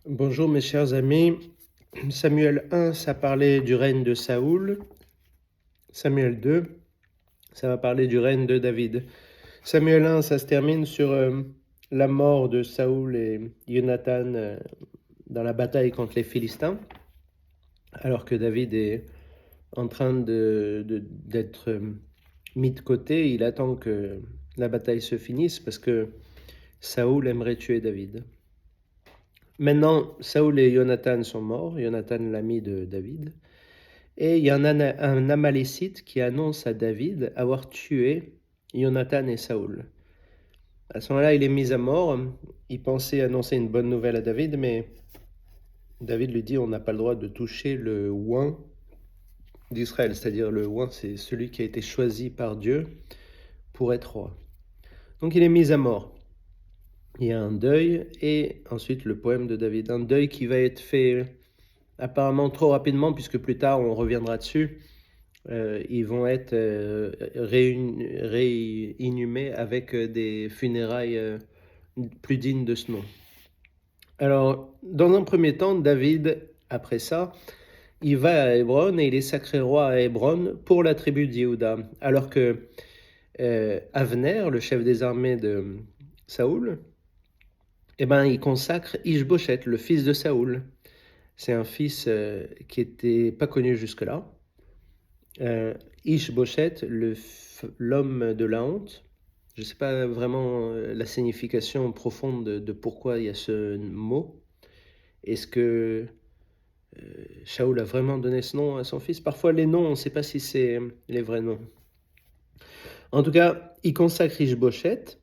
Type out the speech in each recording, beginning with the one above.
Bonjour mes chers amis. Samuel 1, ça parlait du règne de Saoul. Samuel 2, ça va parler du règne de David. Samuel 1, ça se termine sur la mort de Saoul et Jonathan dans la bataille contre les Philistins, alors que David est en train d'être mis de côté. Il attend que la bataille se finisse parce que Saoul aimerait tuer David. Maintenant, Saoul et Jonathan sont morts, Jonathan l'ami de David. Et il y a un Amalécite qui annonce à David avoir tué Jonathan et Saoul. À ce moment-là, il est mis à mort. Il pensait annoncer une bonne nouvelle à David, mais David lui dit on n'a pas le droit de toucher le oint d'Israël. C'est-à-dire le oint, c'est celui qui a été choisi par Dieu pour être roi. Donc il est mis à mort. Il y a un deuil et ensuite le poème de David. Un deuil qui va être fait apparemment trop rapidement puisque plus tard on reviendra dessus. Ils vont être réinhumés avec des funérailles plus dignes de ce nom. Alors, dans un premier temps, David, après ça, il va à Hébron et il est sacré roi à Hébron pour la tribu de Yehuda. Alors que Avner, le chef des armées de Saoul, il consacre Ishboshet, le fils de Saoul. C'est un fils qui n'était pas connu jusque-là. Ishboshet, l'homme de la honte. Je ne sais pas vraiment la signification profonde de pourquoi il y a ce mot. Est-ce que Shaoul a vraiment donné ce nom à son fils? Parfois les noms, on ne sait pas si c'est les vrais noms. En tout cas, il consacre Ishboshet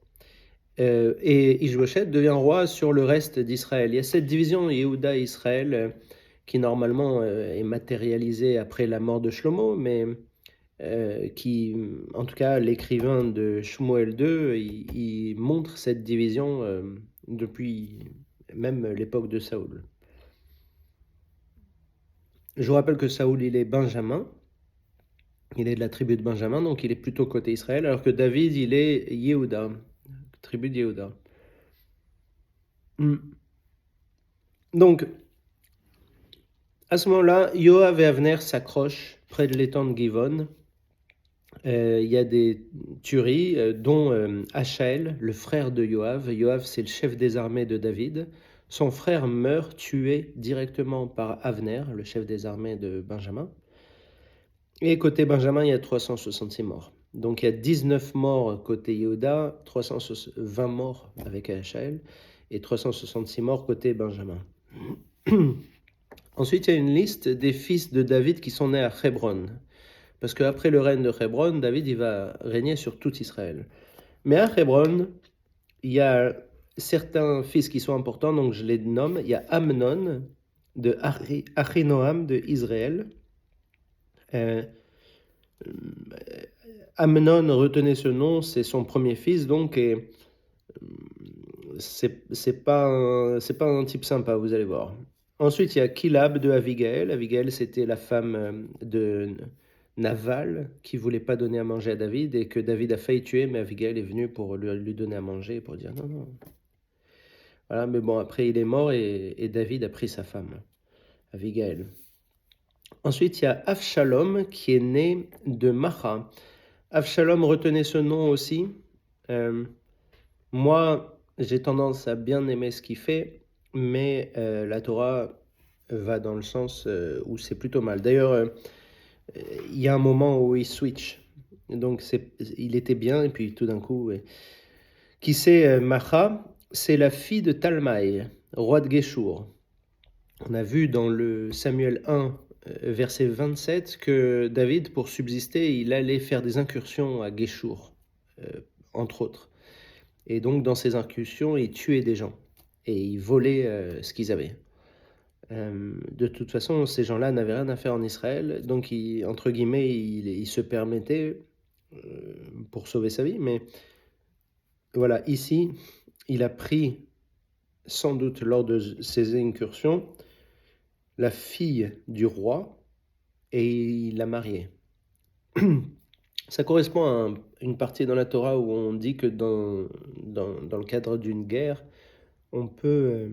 et Ishboshet devient roi sur le reste d'Israël. Il y a cette division Yehuda et Israël qui normalement est matérialisée après la mort de Shlomo, mais qui, en tout cas, l'écrivain de Shmuel 2, il montre cette division depuis même l'époque de Saoul. Je vous rappelle que Saoul, il est Benjamin, il est de la tribu de Benjamin, donc il est plutôt côté Israël, alors que David, il est Yehuda, tribu de Yehuda. Donc, à ce moment-là, Yoav et Avner s'accrochent près de l'étang de Givon. Il y a des tueries, dont Achaël, le frère de Yoav. Yoav, c'est le chef des armées de David. Son frère meurt tué directement par Avner, le chef des armées de Benjamin. Et côté Benjamin, il y a 366 morts. Donc il y a 19 morts côté Yehuda, 320 morts avec Achaël, et 366 morts côté Benjamin. Ensuite, il y a une liste des fils de David qui sont nés à Hébron. Parce qu'après le règne de Hébron, David il va régner sur tout Israël. Mais à Hébron, il y a certains fils qui sont importants, donc je les nomme. Il y a Amnon de Achinoam de Israël. Amnon, retenez ce nom, c'est son premier fils, donc, et c'est pas un type sympa, vous allez voir. Ensuite, il y a Kilab de Abigail. Abigail, c'était la femme de Naval qui voulait pas donner à manger à David et que David a failli tuer, mais Abigail est venue pour lui donner à manger, pour dire non, non. Voilà, mais bon, après il est mort et David a pris sa femme, Abigail. Ensuite, il y a Avshalom qui est né de Macha. Avshalom, retenez ce nom aussi. Moi, j'ai tendance à bien aimer ce qu'il fait, mais la Torah va dans le sens où c'est plutôt mal. D'ailleurs, il y a un moment où il switch. Donc, il était bien, et puis tout d'un coup... Qui c'est Macha? C'est la fille de Talmaï, roi de Géchour. On a vu dans le Samuel 1, verset 27, que David, pour subsister, il allait faire des incursions à Géchour, entre autres. Et donc, dans ces incursions, il tuait des gens et il volait ce qu'ils avaient. De toute façon, ces gens-là n'avaient rien à faire en Israël, donc, entre guillemets, il se permettait pour sauver sa vie. Mais voilà, ici, il a pris, sans doute lors de ces incursions, la fille du roi et il l'a mariée. Ça correspond à une partie dans la Torah où on dit que dans le cadre d'une guerre, on peut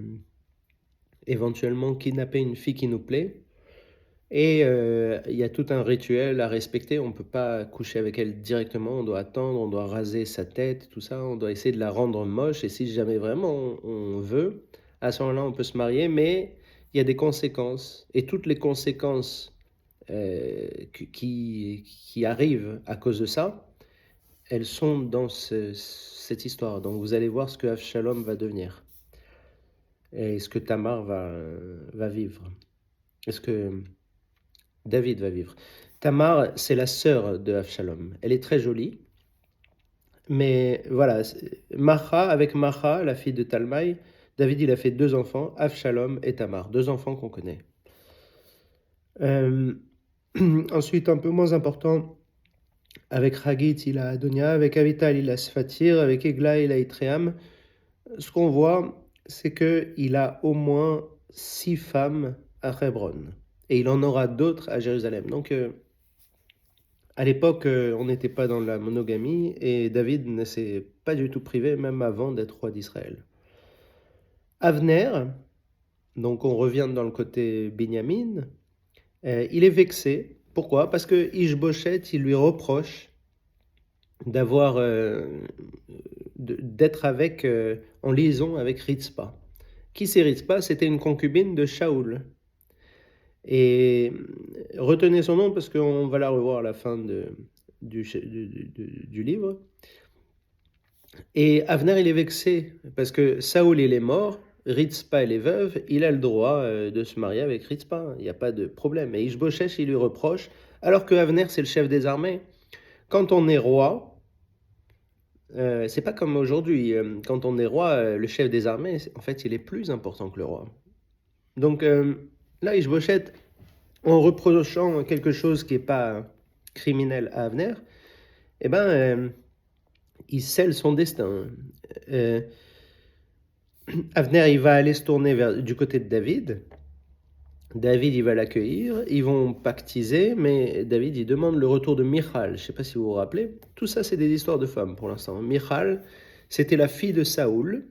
éventuellement kidnapper une fille qui nous plaît. Et il y a tout un rituel à respecter. On ne peut pas coucher avec elle directement. On doit attendre, on doit raser sa tête, tout ça. On doit essayer de la rendre moche. Et si jamais vraiment on veut, à ce moment-là, on peut se marier. Mais il y a des conséquences. Et toutes les conséquences qui arrivent à cause de ça, elles sont dans cette histoire. Donc vous allez voir ce que Avshalom va devenir. Et ce que Tamar va vivre. Est-ce que David va vivre. Tamar, c'est la sœur de Avshalom. Elle est très jolie. Mais voilà, Macha, avec Macha, la fille de Talmaï, David, il a fait 2 enfants, Avshalom et Tamar. 2 enfants qu'on connaît. Ensuite, un peu moins important, avec Hagit, il a Adonia. Avec Avital, il a Sfatir. Avec Egla, il a Itream. Ce qu'on voit, c'est qu'il a au moins 6 femmes à Hebron. Et il en aura d'autres à Jérusalem. Donc, à l'époque, on n'était pas dans la monogamie et David ne s'est pas du tout privé, même avant d'être roi d'Israël. Avner, donc on revient dans le côté Binyamin, il est vexé. Pourquoi? Parce que Ishboshet, il lui reproche d'être en liaison avec Ritzpa. Qui c'est Ritzpa? C'était une concubine de Shaoul. Et retenez son nom parce qu'on va la revoir à la fin du livre. Et Avner, il est vexé parce que Saoul, il est mort, Ritzpa, elle est veuve, il a le droit de se marier avec Ritzpa, il n'y a pas de problème. Et Ishboshet, il lui reproche, alors que Avner, c'est le chef des armées. Quand on est roi, c'est pas comme aujourd'hui. Quand on est roi, le chef des armées, en fait, il est plus important que le roi. Donc là, Ishboshet, en reprochant quelque chose qui n'est pas criminel à Avner, eh ben, il scelle son destin. Avner, il va aller se tourner du côté de David. David, il va l'accueillir. Ils vont pactiser, mais David, il demande le retour de Michal. Je ne sais pas si vous vous rappelez. Tout ça, c'est des histoires de femmes pour l'instant. Michal, c'était la fille de Saoul.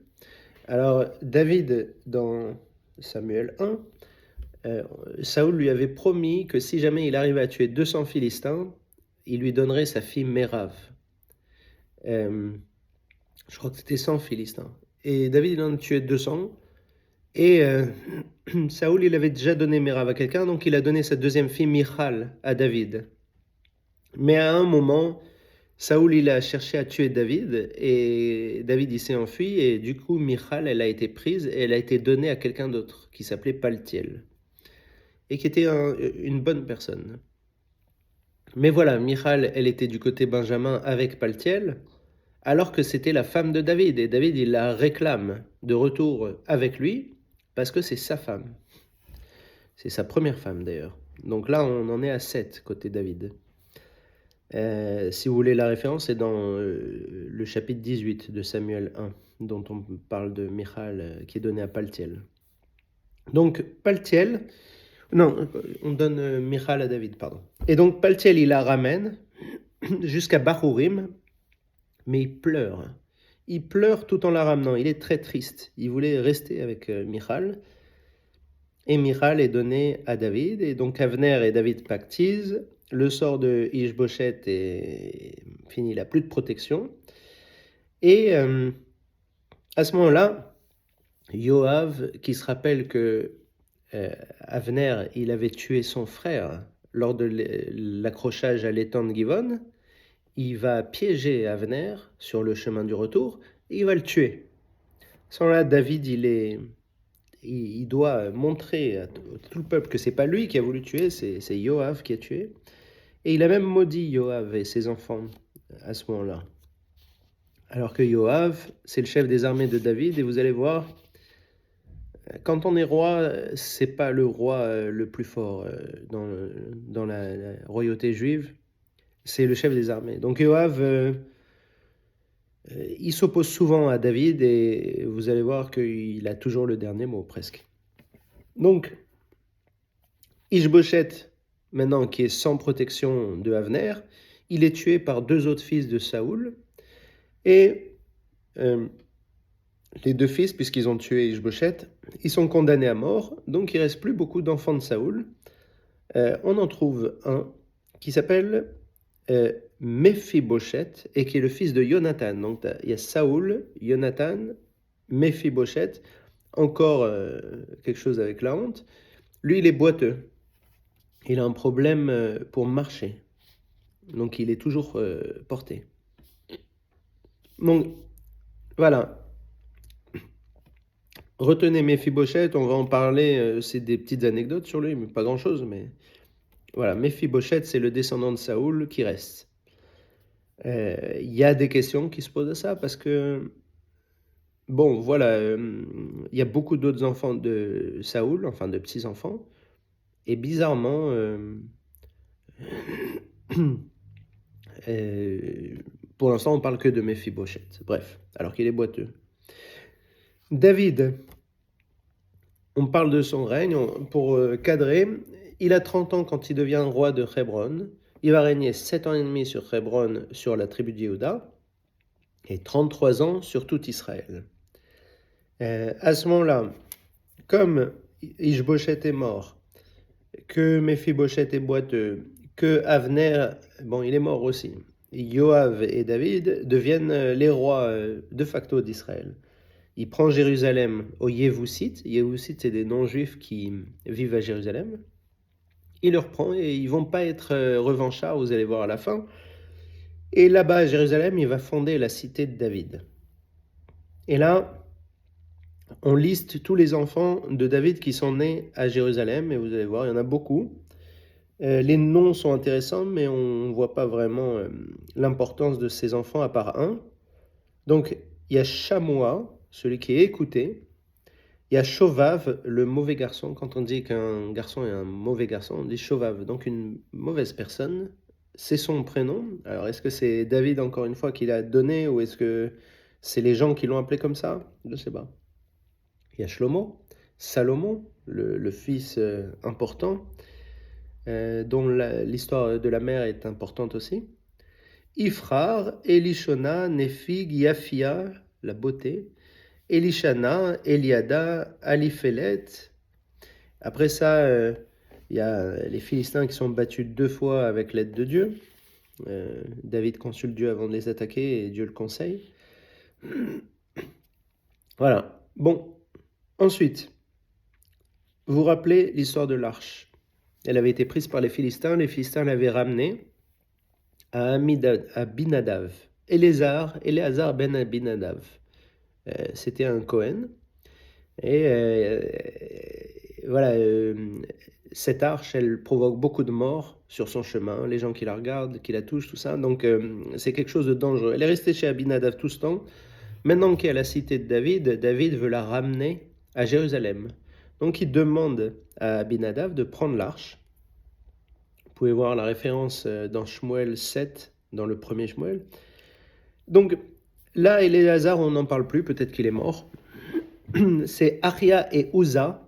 Alors, David, dans Samuel 1, Saoul lui avait promis que si jamais il arrivait à tuer 200 Philistins, il lui donnerait sa fille Mérav. Je crois que c'était 100 Philistins. Et David, il en a tué 200. Et Saoul, il avait déjà donné Mérav à quelqu'un, donc il a donné sa deuxième fille Michal à David. Mais à un moment, Saoul, il a cherché à tuer David, et David, il s'est enfui, et du coup, Michal, elle a été prise, et elle a été donnée à quelqu'un d'autre, qui s'appelait Paltiel, et qui était une bonne personne. Mais voilà, Michal, elle était du côté Benjamin avec Paltiel, alors que c'était la femme de David, et David, il la réclame de retour avec lui, parce que c'est sa femme. C'est sa première femme, d'ailleurs. Donc là, on en est à 7, côté David. Si vous voulez la référence, c'est dans le chapitre 18 de Samuel 1, dont on parle de Michal, qui est donné à Paltiel. Donc, Paltiel... Non, on donne Michal à David, pardon. Et donc, Paltiel, il la ramène jusqu'à Bahurim, mais il pleure. Il pleure tout en la ramenant. Il est très triste. Il voulait rester avec Michal. Et Michal est donné à David. Et donc, Avner et David pactisent. Le sort de Ishboshet est fini. Il n'a plus de protection. Et à ce moment-là, Yoav, qui se rappelle que Avner, il avait tué son frère lors de l'accrochage à l'étang de Givon, il va piéger Avner sur le chemin du retour et il va le tuer. À ce moment-là, David, il doit montrer à tout le peuple que c'est pas lui qui a voulu tuer, c'est Yoav qui a tué. Et il a même maudit Yoav et ses enfants à ce moment-là. Alors que Yoav, c'est le chef des armées de David, et vous allez voir, quand on est roi, c'est pas le roi le plus fort dans la royauté juive, c'est le chef des armées. Donc Yoav, il s'oppose souvent à David et vous allez voir qu'il a toujours le dernier mot presque. Donc, Ishboshet, maintenant qui est sans protection de Avner, il est tué par 2 autres fils de Saoul et les deux fils, puisqu'ils ont tué Ishbosheth, ils sont condamnés à mort, donc il ne reste plus beaucoup d'enfants de Saoul. On en trouve un qui s'appelle Méphibosheth et qui est le fils de Jonathan. Donc il y a Saoul, Jonathan, Méphibosheth, encore quelque chose avec la honte. Lui, il est boiteux. Il a un problème pour marcher. Donc il est toujours porté. Donc voilà. Retenez Méphibosheth, on va en parler, c'est des petites anecdotes sur lui, mais pas grand-chose, mais voilà, Méphibosheth, c'est le descendant de Saoul qui reste. Il y a des questions qui se posent à ça, parce que, bon, voilà, il y a beaucoup d'autres enfants de Saoul, enfin de petits-enfants, et bizarrement, pour l'instant, on parle que de Méphibosheth, bref, alors qu'il est boiteux. David, on parle de son règne, pour cadrer, il a 30 ans quand il devient roi de Hébron. Il va régner 7 ans et demi sur Hébron, sur la tribu de Yehuda, et 33 ans sur tout Israël. À ce moment-là, comme Ishbosheth est mort, que Méphibosheth est boiteux, que Avner, bon, il est mort aussi, Yoav et David deviennent les rois de facto d'Israël. Il prend Jérusalem aux Yévousites. Yévousites, c'est des non-juifs qui vivent à Jérusalem. Il leur prend et ils vont pas être revanchards, vous allez voir à la fin. Et là-bas, à Jérusalem, il va fonder la cité de David. Et là, on liste tous les enfants de David qui sont nés à Jérusalem, et vous allez voir, il y en a beaucoup. Les noms sont intéressants, mais on ne voit pas vraiment l'importance de ces enfants à part un. Donc, il y a Shamoua, celui qui est écouté. Il y a Shovav, le mauvais garçon. Quand on dit qu'un garçon est un mauvais garçon, on dit Shovav, donc une mauvaise personne. C'est son prénom. Alors, est-ce que c'est David, encore une fois, qui l'a donné, ou est-ce que c'est les gens qui l'ont appelé comme ça? Je ne sais pas. Il y a Shlomo, Salomon, le fils important, dont l'histoire de la mère est importante aussi. Ifrar, Elishona, Nephig, Yafia, la beauté. Elishana, Eliada, Aliphélet. Après ça, il y a les Philistins qui sont battus 2 fois avec l'aide de Dieu. David consulte Dieu avant de les attaquer et Dieu le conseille. Voilà. Bon, ensuite, vous vous rappelez l'histoire de l'arche. Elle avait été prise par les Philistins l'avaient ramenée à Abinadav. Éléazar ben Abinadav. C'était un Cohen. Et voilà, cette arche, elle provoque beaucoup de morts sur son chemin, les gens qui la regardent, qui la touchent, tout ça. Donc c'est quelque chose de dangereux. Elle est restée chez Abinadav tout ce temps. Maintenant qu'elle est à la cité de David, David veut la ramener à Jérusalem. Donc il demande à Abinadav de prendre l'arche. Vous pouvez voir la référence dans Shmuel 7, dans le premier Shmuel. Donc là, Éléazar, on n'en parle plus, peut-être qu'il est mort. C'est Aria et Uza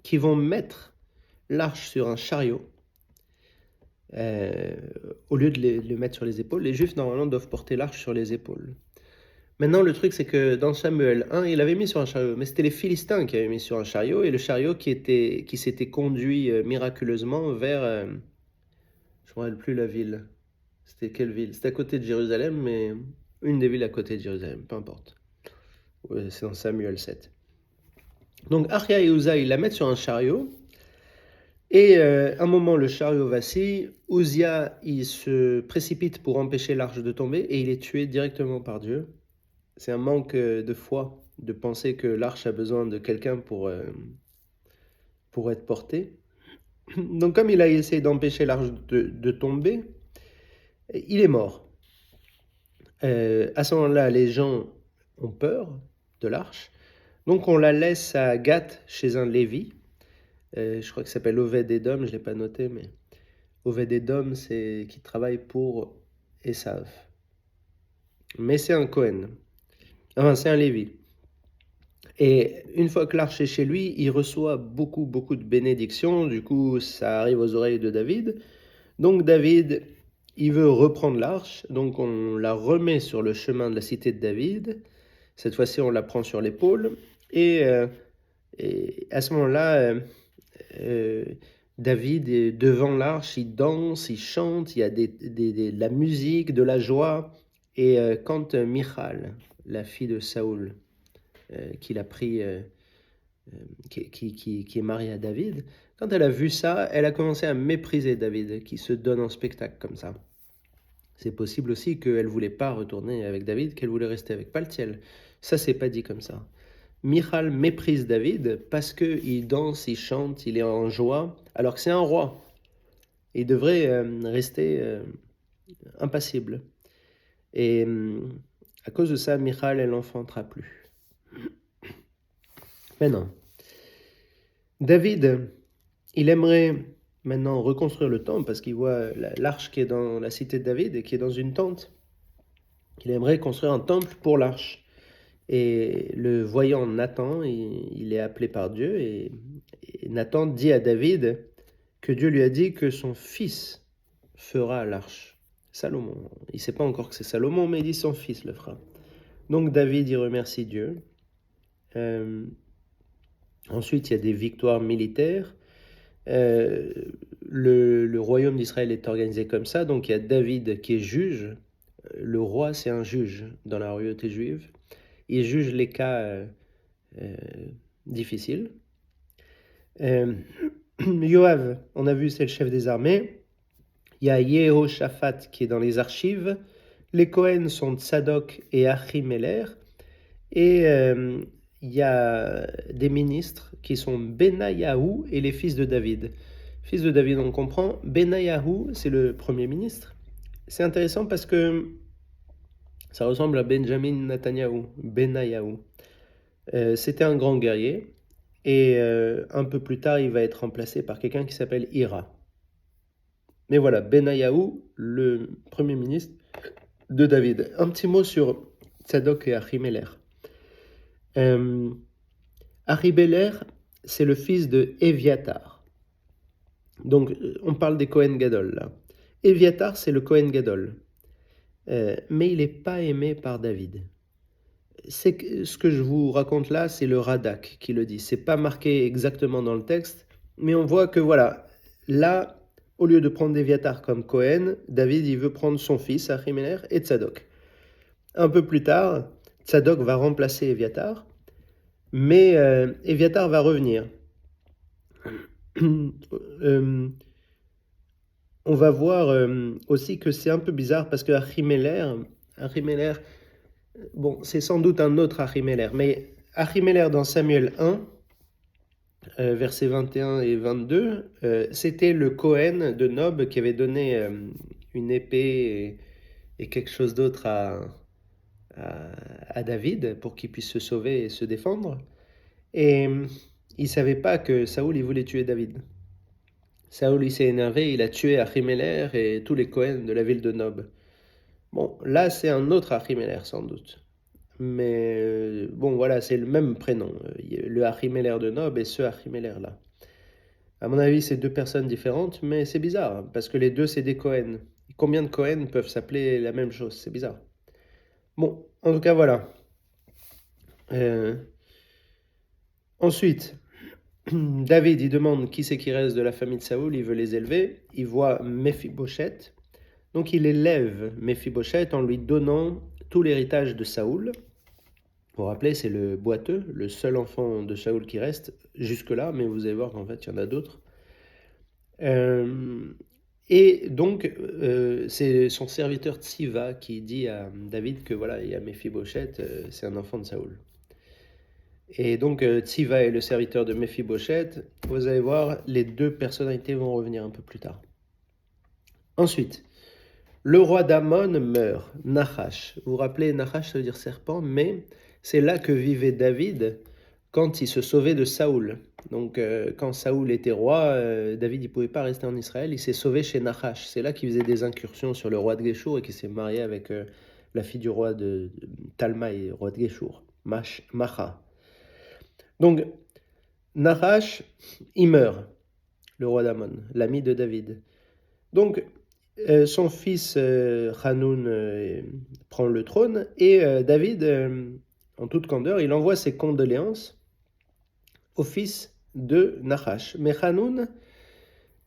qui vont mettre l'arche sur un chariot au lieu de le mettre sur les épaules. Les Juifs, normalement, doivent porter l'arche sur les épaules. Maintenant, le truc, c'est que dans Samuel 1, il avait mis sur un chariot, mais c'était les Philistins qui avaient mis sur un chariot, et le chariot qui s'était conduit miraculeusement vers, je ne me rappelle plus la ville. C'était quelle ville? C'était à côté de Jérusalem, mais une des villes à côté de Jérusalem, peu importe. C'est dans Samuel 7. Donc Aria et Uza, ils la mettent sur un chariot, et à un moment, le chariot vacille. Uzia, il se précipite pour empêcher l'arche de tomber, et il est tué directement par Dieu. C'est un manque de foi, de penser que l'arche a besoin de quelqu'un pour être portée. Donc comme il a essayé d'empêcher l'arche de tomber, il est mort. À ce moment-là, les gens ont peur de l'arche. Donc on la laisse à Gath, chez un Lévi. Je crois qu'il s'appelle Oved-Edom, je ne l'ai pas noté, mais Oved-Edom, c'est qui travaille pour Esav. Mais c'est un Cohen. Enfin, c'est un Lévi. Et une fois que l'arche est chez lui, il reçoit beaucoup de bénédictions. Du coup, ça arrive aux oreilles de David. Donc David, il veut reprendre l'arche. Donc on la remet sur le chemin de la cité de David. Cette fois-ci, on la prend sur l'épaule. Et à ce moment-là, David est devant l'arche, il danse, il chante, il y a de la musique, de la joie. Et quand Michal, la fille de Saoul, qu'il a pris, qui est mariée à David, quand elle a vu ça, elle a commencé à mépriser David, qui se donne en spectacle comme ça. C'est possible aussi qu'elle ne voulait pas retourner avec David, qu'elle voulait rester avec Paltiel. Ça, c'est pas dit comme ça. Michal méprise David parce qu'il danse, il chante, il est en joie, alors que c'est un roi. Il devrait rester impassible. Et à cause de ça, Michal, elle n'enfantera plus. Maintenant, David, il aimerait maintenant reconstruire le temple parce qu'il voit l'arche qui est dans la cité de David et qui est dans une tente. Il aimerait construire un temple pour l'arche. Et le voyant Nathan, il est appelé par Dieu et Nathan dit à David que Dieu lui a dit que son fils fera l'arche. Salomon. Il ne sait pas encore que c'est Salomon, mais il dit son fils le fera. Donc David, il remercie Dieu. Ensuite, il y a des victoires militaires. Le royaume d'Israël est organisé comme ça. Donc il y a David qui est juge. Le roi, c'est un juge dans la royauté juive. Il juge les cas difficiles. Yoav, on a vu, c'est le chef des armées. Il y a Yehoshaphat qui est dans les archives. Les Cohen sont Tsadok et Achimeler. Et il y a des ministres qui sont Benayahu et les fils de David. Fils de David, on comprend. Benayahu, c'est le premier ministre. C'est intéressant parce que ça ressemble à Benjamin Netanyahu, Benayahu. C'était un grand guerrier. Et un peu plus tard, il va être remplacé par quelqu'un qui s'appelle Ira. Mais voilà, Benayahu, le premier ministre de David. Un petit mot sur Tzadok et Achimeler. Achimeler, c'est le fils de Éviatar. Donc, on parle des Kohen Gadol, là. Éviatar, c'est le Kohen Gadol. Mais il n'est pas aimé par David. Ce que je vous raconte là, c'est le Radak qui le dit. C'est pas marqué exactement dans le texte, mais on voit que voilà, là, au lieu de prendre Éviatar comme Cohen, David, il veut prendre son fils, Achimeler, et Tzadok. Un peu plus tard, Tzadok va remplacer Éviatar, mais Éviatar va revenir. On va voir aussi que c'est un peu bizarre parce que Achimeler, bon, c'est sans doute un autre Achimeler, mais Achimeler dans Samuel 1, versets 21 et 22, c'était le Cohen de Nob qui avait donné une épée et quelque chose d'autre à David pour qu'il puisse se sauver et se défendre. Et il ne savait pas que Saoul il voulait tuer David. Saoul il s'est énervé, il a tué Achimeler et tous les Cohen de la ville de Nob. Bon, là c'est un autre Achimeler sans doute. Mais bon, voilà, c'est le même prénom. Le Achimeler de Nob et ce Achimeler-là. À mon avis, c'est deux personnes différentes, mais c'est bizarre, parce que les deux, c'est des Cohen. Combien de Cohen peuvent s'appeler la même chose? C'est bizarre. Bon, en tout cas, voilà. Ensuite, David, il demande qui c'est qui reste de la famille de Saoul, il veut les élever. Il voit Méphibosheth. Donc, il élève Méphibosheth en lui donnant tout l'héritage de Saoul. Vous vous rappelez, c'est le boiteux, le seul enfant de Saoul qui reste jusque-là, mais vous allez voir qu'en fait, il y en a d'autres. Et donc, c'est son serviteur Tsiva qui dit à David que voilà, il y a Méphibosheth, c'est un enfant de Saoul. Et donc, Tsiva est le serviteur de Méphibosheth. Vous allez voir, les deux personnalités vont revenir un peu plus tard. Ensuite, le roi d'Amon meurt, Nachash. Vous vous rappelez, Nachash, ça veut dire serpent, mais c'est là que vivait David quand il se sauvait de Saoul. Donc, quand Saoul était roi, David ne pouvait pas rester en Israël, il s'est sauvé chez Nachash. C'est là qu'il faisait des incursions sur le roi de Géchour et qu'il s'est marié avec la fille du roi de Talmaï, roi de Géchour, Macha. Donc, Nachash, il meurt, le roi d'Amon, l'ami de David. Donc, son fils Hanoun prend le trône et David, en toute candeur, il envoie ses condoléances au fils de Nahash. Mais Hanoun,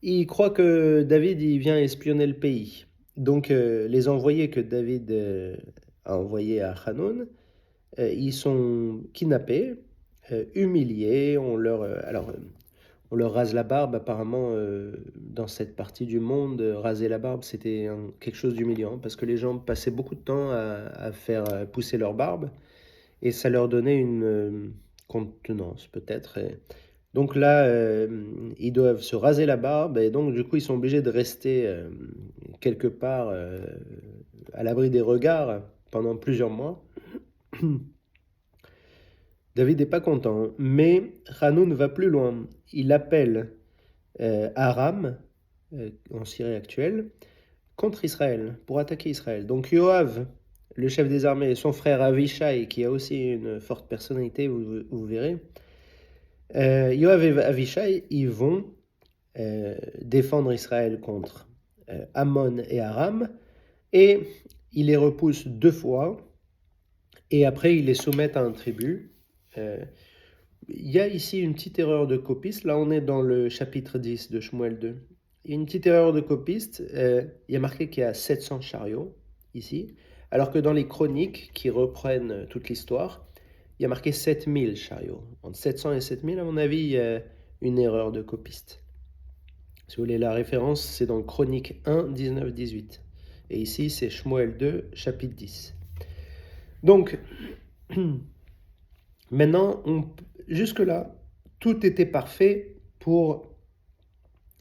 il croit que David il vient espionner le pays. Donc les envoyés que David a envoyés à Hanoun, ils sont kidnappés, humiliés, on leur rase la barbe. Apparemment, dans cette partie du monde, raser la barbe, c'était quelque chose d'humiliant parce que les gens passaient beaucoup de temps à faire pousser leur barbe et ça leur donnait une contenance peut-être. Donc là, ils doivent se raser la barbe et donc du coup, ils sont obligés de rester quelque part à l'abri des regards pendant plusieurs mois. David n'est pas content, mais Hanoun va plus loin. Il appelle Aram, en Syrie actuelle, contre Israël, pour attaquer Israël. Donc Yoav, le chef des armées, et son frère Avishai, qui a aussi une forte personnalité, vous verrez, Yoav et Avishai, ils vont défendre Israël contre Ammon et Aram, et ils les repoussent 2 fois, et après ils les soumettent à un tribut. Il y a ici une petite erreur de copiste. Là, on est dans le chapitre 10 de Shmuel 2. Il y a une petite erreur de copiste. Il y a marqué qu'il y a 700 chariots ici, alors que dans les chroniques qui reprennent toute l'histoire, il y a marqué 7000 chariots. Entre 700 et 7000, à mon avis, il y a une erreur de copiste. Si vous voulez la référence, c'est dans Chronique 1, 19, 18. Et ici, c'est Shmuel 2, chapitre 10. Donc, maintenant, jusque-là, tout était parfait pour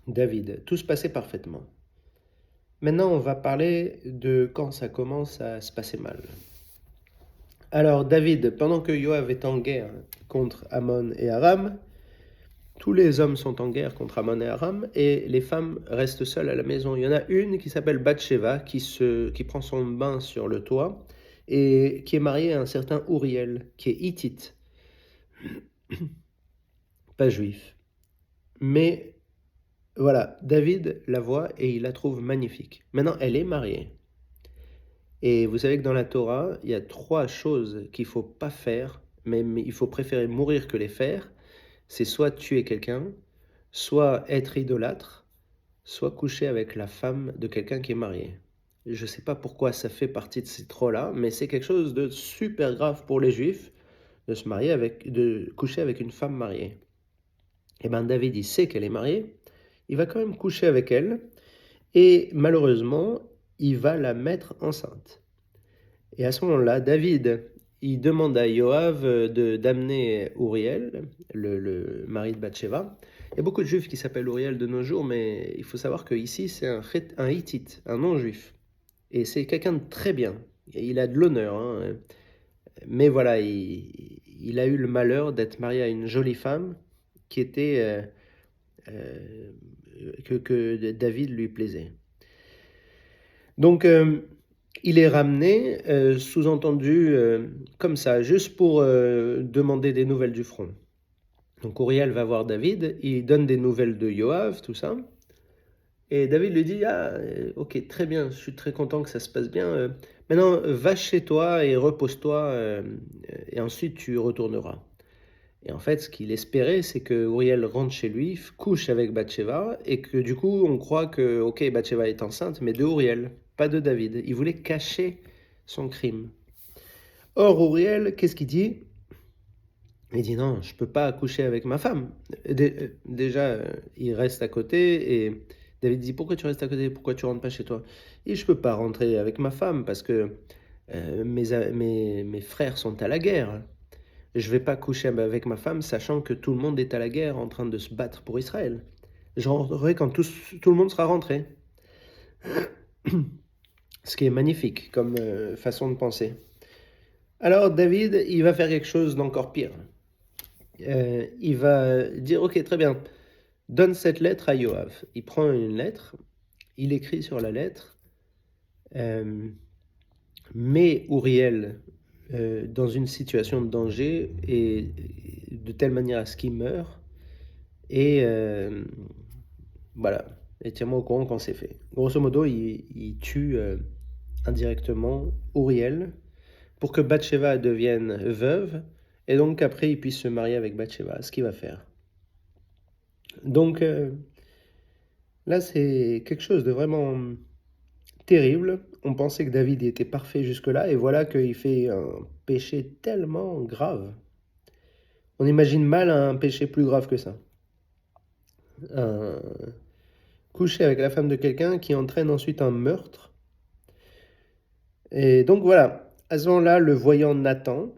David. Tout se passait parfaitement. Maintenant, on va parler de quand ça commence à se passer mal. Alors, David, pendant que Yoav est en guerre contre Ammon et Aram, tous les hommes sont en guerre contre Ammon et Aram, et les femmes restent seules à la maison. Il y en a une qui s'appelle Bathsheba, qui prend son bain sur le toit, et qui est mariée à un certain Uriel, qui est hittite, pas juif. Mais voilà, David la voit et il la trouve magnifique. Maintenant, elle est mariée. Et vous savez que dans la Torah, il y a 3 choses qu'il ne faut pas faire, mais il faut préférer mourir que les faire. C'est soit tuer quelqu'un, soit être idolâtre, soit coucher avec la femme de quelqu'un qui est marié. Je ne sais pas pourquoi ça fait partie de ces 3-là, mais c'est quelque chose de super grave pour les Juifs de coucher avec une femme mariée. Et bien David, il sait qu'elle est mariée, il va quand même coucher avec elle, et malheureusement, il va la mettre enceinte. Et à ce moment-là, David, il demande à Yoav d'amener Uriel, le mari de Bathsheba. Il y a beaucoup de juifs qui s'appellent Uriel de nos jours, mais il faut savoir qu'ici, c'est un hittite, un non-juif. Et c'est quelqu'un de très bien. Et il a de l'honneur, hein. Mais voilà, il a eu le malheur d'être marié à une jolie femme qui était que David lui plaisait. Donc, il est ramené, sous-entendu, comme ça, juste pour demander des nouvelles du front. Donc Uriel va voir David, il donne des nouvelles de Yoav, tout ça. Et David lui dit, ah, ok, très bien, je suis très content que ça se passe bien. Maintenant, va chez toi et repose-toi, et ensuite tu retourneras. Et en fait, ce qu'il espérait, c'est que Uriel rentre chez lui, couche avec Bathsheba, et que du coup, on croit que, ok, Bathsheba est enceinte, mais de Uriel, pas de David. Il voulait cacher son crime. Or, Uriel, qu'est-ce qu'il dit? Il dit non, je ne peux pas coucher avec ma femme. Déjà, il reste à côté, et David dit, pourquoi tu restes à côté? Pourquoi tu rentres pas chez toi? Et je ne peux pas rentrer avec ma femme, parce que mes frères sont à la guerre. Je ne vais pas coucher avec ma femme, sachant que tout le monde est à la guerre en train de se battre pour Israël. Je rentrerai quand tout le monde sera rentré. Ce qui est magnifique comme façon de penser. Alors David, il va faire quelque chose d'encore pire. Il va dire, ok, très bien, donne cette lettre à Yoav. Il prend une lettre, il écrit sur la lettre, met Uriel dans une situation de danger et de telle manière à ce qu'il meure. Et voilà, et tiens-moi au courant quand c'est fait. Grosso modo, il tue indirectement Uriel pour que Bathsheba devienne veuve, et donc après il puisse se marier avec Bathsheba, ce qu'il va faire. Donc là, c'est quelque chose de vraiment terrible. On pensait que David était parfait jusque-là, et voilà qu'il fait un péché tellement grave. On imagine mal un péché plus grave que ça. Coucher avec la femme de quelqu'un qui entraîne ensuite un meurtre. Et donc voilà, à ce moment-là, le voyant Nathan,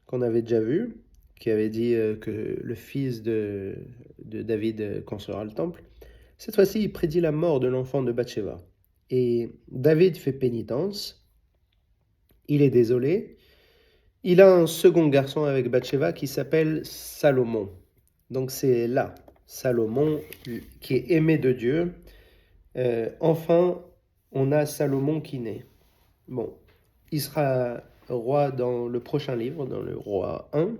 qu'on avait déjà vu, qui avait dit que le fils de David construira le temple, cette fois-ci, il prédit la mort de l'enfant de Bathsheba. Et David fait pénitence, il est désolé. Il a un second garçon avec Bathsheba qui s'appelle Salomon. Donc c'est là, Salomon, qui est aimé de Dieu. Enfin, on a Salomon qui naît. Bon, il sera roi dans le prochain livre, dans le roi 1.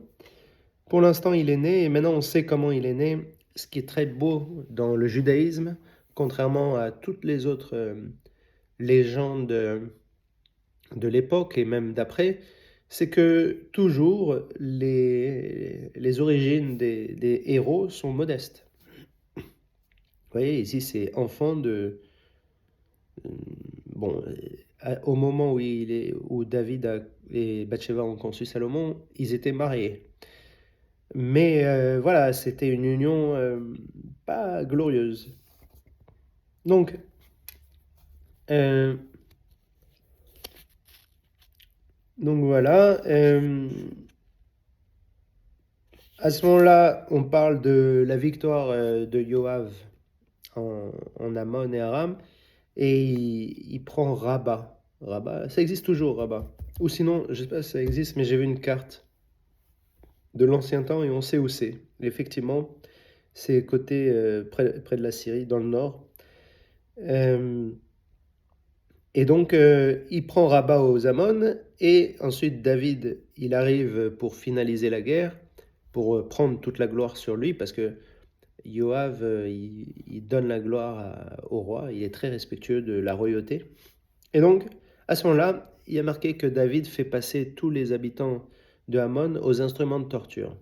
Pour l'instant, il est né, et maintenant on sait comment il est né. Ce qui est très beau dans le judaïsme, contrairement à toutes les autres légendes de l'époque et même d'après, c'est que toujours les origines des héros sont modestes. Vous voyez, ici c'est enfant de... Bon, au moment où David et Bathsheba ont conçu Salomon, ils étaient mariés. Mais voilà, c'était une union pas glorieuse. Donc, voilà. À ce moment-là, on parle de la victoire de Yoav en Ammon et Aram, et il prend Rabat. Rabat, ça existe toujours, Rabat. Ou sinon, je ne sais pas si ça existe, mais j'ai vu une carte de l'ancien temps et on sait où c'est. Effectivement, c'est côté près de la Syrie, dans le nord. Et donc, il prend Rabat aux Ammon, et ensuite David, il arrive pour finaliser la guerre, pour prendre toute la gloire sur lui, parce que Yoav, il donne la gloire au roi, il est très respectueux de la royauté. Et donc, à ce moment-là, il y a marqué que David fait passer tous les habitants de Ammon aux instruments de torture.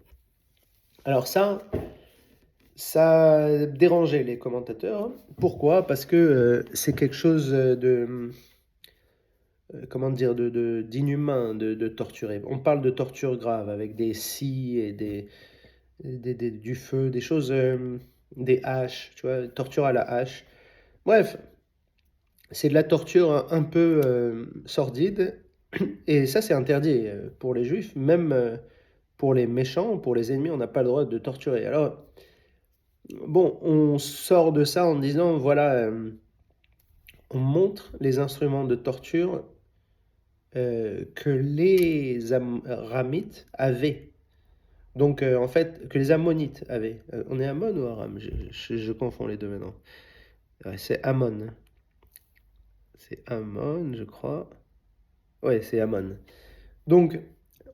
Alors ça dérangeait les commentateurs. Pourquoi? Parce que c'est quelque chose de... comment dire, d'inhumain de torturer. On parle de torture grave avec des scies et du feu, des choses, des haches, tu vois, torture à la hache. Bref, c'est de la torture un peu sordide, et ça c'est interdit pour les juifs, même pour les méchants, pour les ennemis, on n'a pas le droit de torturer. Alors, bon, on sort de ça en disant, voilà, on montre les instruments de torture que les Aramites avaient. Donc, en fait, que les Ammonites avaient. On est Ammon ou Aram? Je confonds les deux maintenant. Ouais, c'est Ammon. C'est Ammon, je crois. Ouais, c'est Ammon. Donc,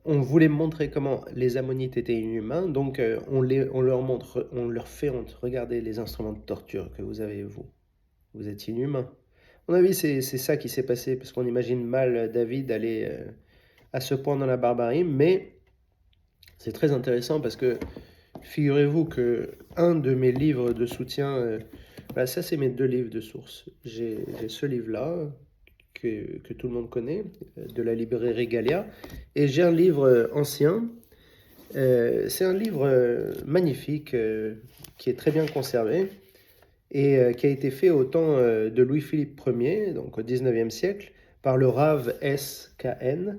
on voulait montrer comment les Ammonites étaient inhumains. Donc, on leur montre, on leur fait honte. Regardez les instruments de torture que vous avez, vous. Vous êtes inhumains. À mon avis, c'est ça qui s'est passé, parce qu'on imagine mal David aller à ce point dans la barbarie, mais c'est très intéressant parce que figurez-vous que un de mes livres de soutien, voilà, ça c'est mes deux livres de source. J'ai ce livre-là que tout le monde connaît, de la librairie Gallia, et j'ai un livre ancien. C'est un livre magnifique qui est très bien conservé et qui a été fait au temps de Louis-Philippe Ier, donc au 19e siècle, par le Rav S.K.N.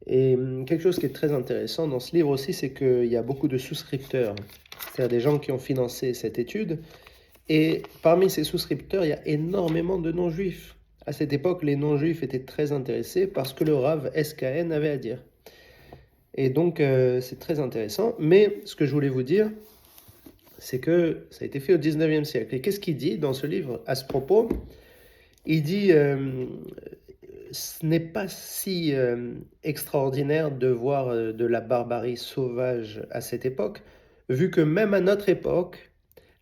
Et quelque chose qui est très intéressant dans ce livre aussi, c'est qu'il y a beaucoup de souscripteurs, c'est-à-dire des gens qui ont financé cette étude. Et parmi ces souscripteurs, il y a énormément de non-juifs. À cette époque, les non-juifs étaient très intéressés par ce que le Rav SKN avait à dire. Et donc, c'est très intéressant. Mais ce que je voulais vous dire, c'est que ça a été fait au 19e siècle. Et qu'est-ce qu'il dit dans ce livre à ce propos? Il dit ce n'est pas si extraordinaire de voir de la barbarie sauvage à cette époque, vu que même à notre époque,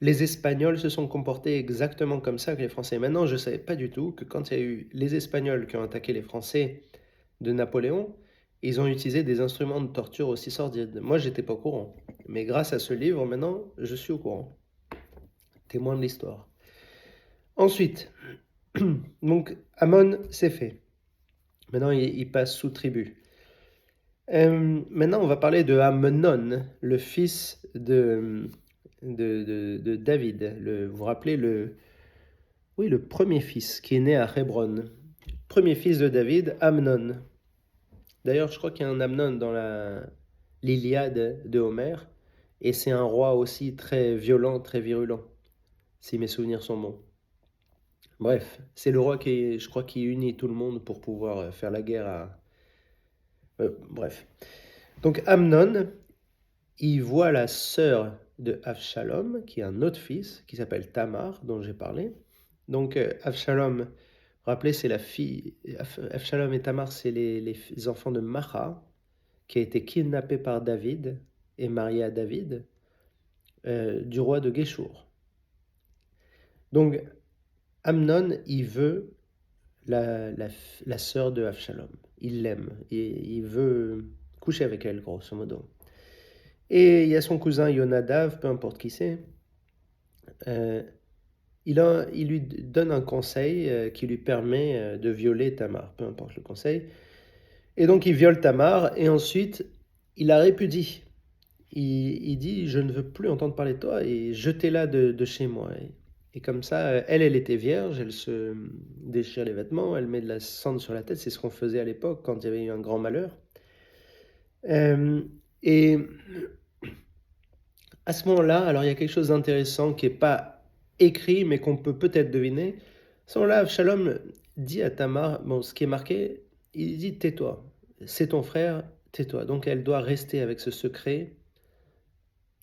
les Espagnols se sont comportés exactement comme ça que les Français. Maintenant, je ne savais pas du tout que quand il y a eu les Espagnols qui ont attaqué les Français de Napoléon, Ils ont utilisé des instruments de torture aussi sordides. Moi, j'étais pas au courant. Mais grâce à ce livre, maintenant, je suis au courant. Témoin de l'histoire. Ensuite, donc Amon, c'est fait. Maintenant, il passe sous tribut. Maintenant, on va parler de Amnon, le fils de David. Vous vous rappelez oui, le premier fils qui est né à Hébron. Premier fils de David, Amnon. D'ailleurs, je crois qu'il y a un Amnon dans l'Iliade de Homère. Et c'est un roi aussi très violent, très virulent, si mes souvenirs sont bons. Bref, c'est le roi je crois, qui unit tout le monde pour pouvoir faire la guerre à... bref. Donc Amnon, il voit la sœur de Avshalom, qui est un autre fils, qui s'appelle Tamar, dont j'ai parlé. Donc Avshalom, rappelez, c'est la fille... Avshalom et Tamar, c'est les enfants de Macha, qui a été kidnappé par David et marié à David, du roi de Géchour. Donc Amnon, il veut la sœur de Avshalom. Il l'aime. Il veut coucher avec elle, grosso modo. Et il y a son cousin Yonadav, peu importe qui c'est. Il lui donne un conseil qui lui permet de violer Tamar, peu importe le conseil. Et donc il viole Tamar et ensuite il la répudie. Il dit, je ne veux plus entendre parler de toi et jetez-la de chez moi. Et comme ça, elle était vierge, elle se déchire les vêtements, elle met de la cendre sur la tête, c'est ce qu'on faisait à l'époque quand il y avait eu un grand malheur. Et à ce moment-là, alors il y a quelque chose d'intéressant qui n'est pas écrit, mais qu'on peut peut-être deviner. À ce moment-là, Avshalom dit à Tamar, bon, ce qui est marqué, il dit, tais-toi, c'est ton frère, tais-toi. Donc elle doit rester avec ce secret.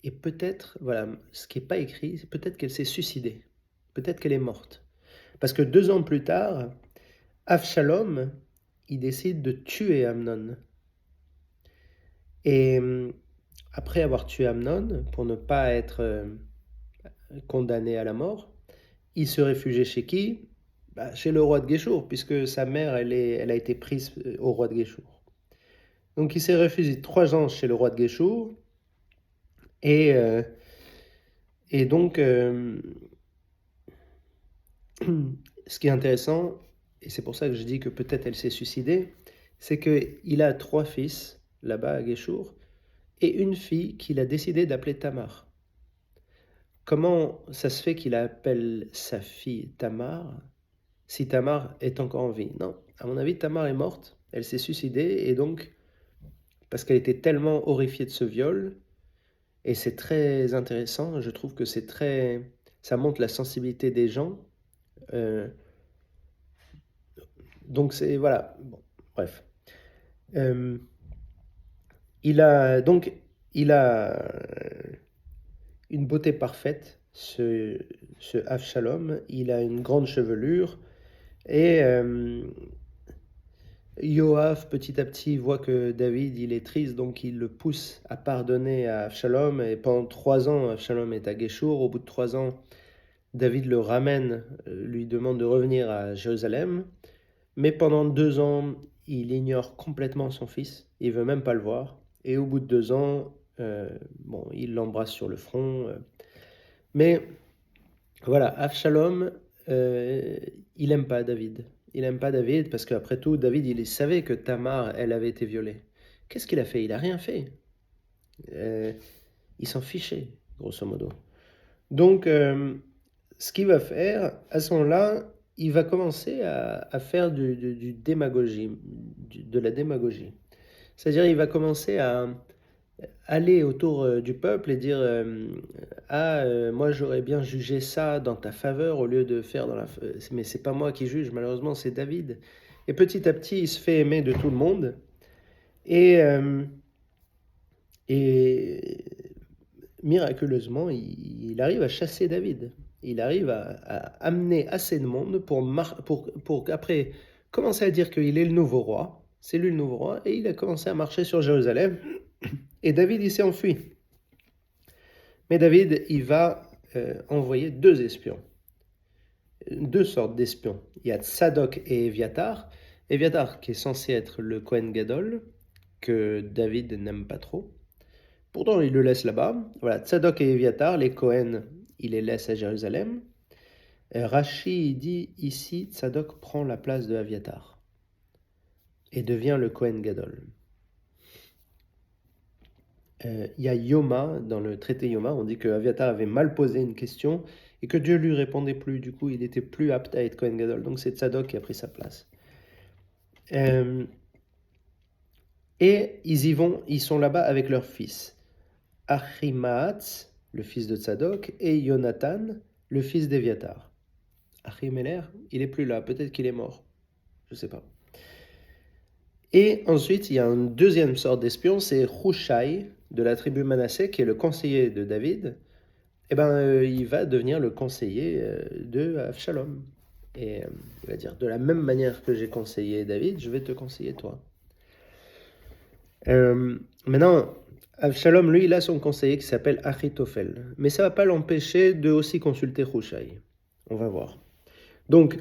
Et peut-être, voilà, ce qui n'est pas écrit, c'est peut-être qu'elle s'est suicidée. Peut-être qu'elle est morte. Parce que 2 ans plus tard, Avshalom, il décide de tuer Amnon. Et après avoir tué Amnon, pour ne pas être condamné à la mort, il se réfugiait chez qui? Chez le roi de Géchour, puisque sa mère, elle a été prise au roi de Géchour. Donc il s'est réfugié 3 ans chez le roi de Géchour. Et donc, ce qui est intéressant, et c'est pour ça que je dis que peut-être elle s'est suicidée, c'est qu'il a 3 fils là-bas à Géchour et une fille qu'il a décidé d'appeler Tamar. Comment ça se fait qu'il appelle sa fille Tamar si Tamar est encore en vie? Non, à mon avis, Tamar est morte, elle s'est suicidée et donc, parce qu'elle était tellement horrifiée de ce viol, et c'est très intéressant, je trouve que ça montre la sensibilité des gens. Donc c'est voilà, bon, bref. Il a une beauté parfaite, ce Avshalom. Il a une grande chevelure et Yoav petit à petit voit que David il est triste, donc il le pousse à pardonner à Avshalom. Et pendant 3 ans, Avshalom est à Géchour. Au bout de 3 ans, David le ramène, lui demande de revenir à Jérusalem. Mais pendant 2 ans, il ignore complètement son fils, il veut même pas le voir. Et au bout de 2 ans, bon, il l'embrasse sur le front. Mais voilà, Avshalom, il aime pas David. Il aime pas David parce qu'après tout, David, il savait que Tamar, elle avait été violée. Qu'est-ce qu'il a fait? Il a rien fait. Il s'en fichait, grosso modo. Donc, ce qu'il va faire, à ce moment-là, il va commencer à faire du démagogie, de la démagogie. C'est-à-dire, il va commencer à aller autour du peuple et dire moi j'aurais bien jugé ça dans ta faveur au lieu de faire mais c'est pas moi qui juge, malheureusement c'est David. Et petit à petit, il se fait aimer de tout le monde et miraculeusement, il arrive à chasser David. Il arrive à amener assez de monde pour après commencer à dire qu'il est le nouveau roi. C'est lui le nouveau roi. Et il a commencé à marcher sur Jérusalem. Et David, il s'est enfui. Mais David, il va envoyer 2 espions. 2 sortes d'espions. Il y a Tsadok et Éviatar. Éviatar qui est censé être le Kohen Gadol. que David n'aime pas trop. Pourtant, il le laisse là-bas. Voilà, Tzadok et Éviatar, les Cohen, il les laisse à Jérusalem. Rashi il dit ici, Tzadok prend la place de Aviatar et devient le Cohen Gadol. Il y a Yoma, dans le traité Yoma, on dit que Aviatar avait mal posé une question et que Dieu lui répondait plus. Du coup, il était plus apte à être Cohen Gadol. Donc c'est Tzadok qui a pris sa place. Et ils sont là-bas avec leur fils. Achimaatz, le fils de Tzadok, et Yonatan, le fils d'Eviatar. Achimelech, il est plus là, peut-être qu'il est mort, je ne sais pas. Et ensuite, il y a une deuxième sorte d'espion, c'est Hushai, de la tribu Manassé, qui est le conseiller de David. Il va devenir le conseiller de Avshalom. Et il va dire, de la même manière que j'ai conseillé David, je vais te conseiller toi. Maintenant, Avshalom, lui, il a son conseiller qui s'appelle Achitophel. Mais ça ne va pas l'empêcher de aussi consulter Hushai. On va voir. Donc,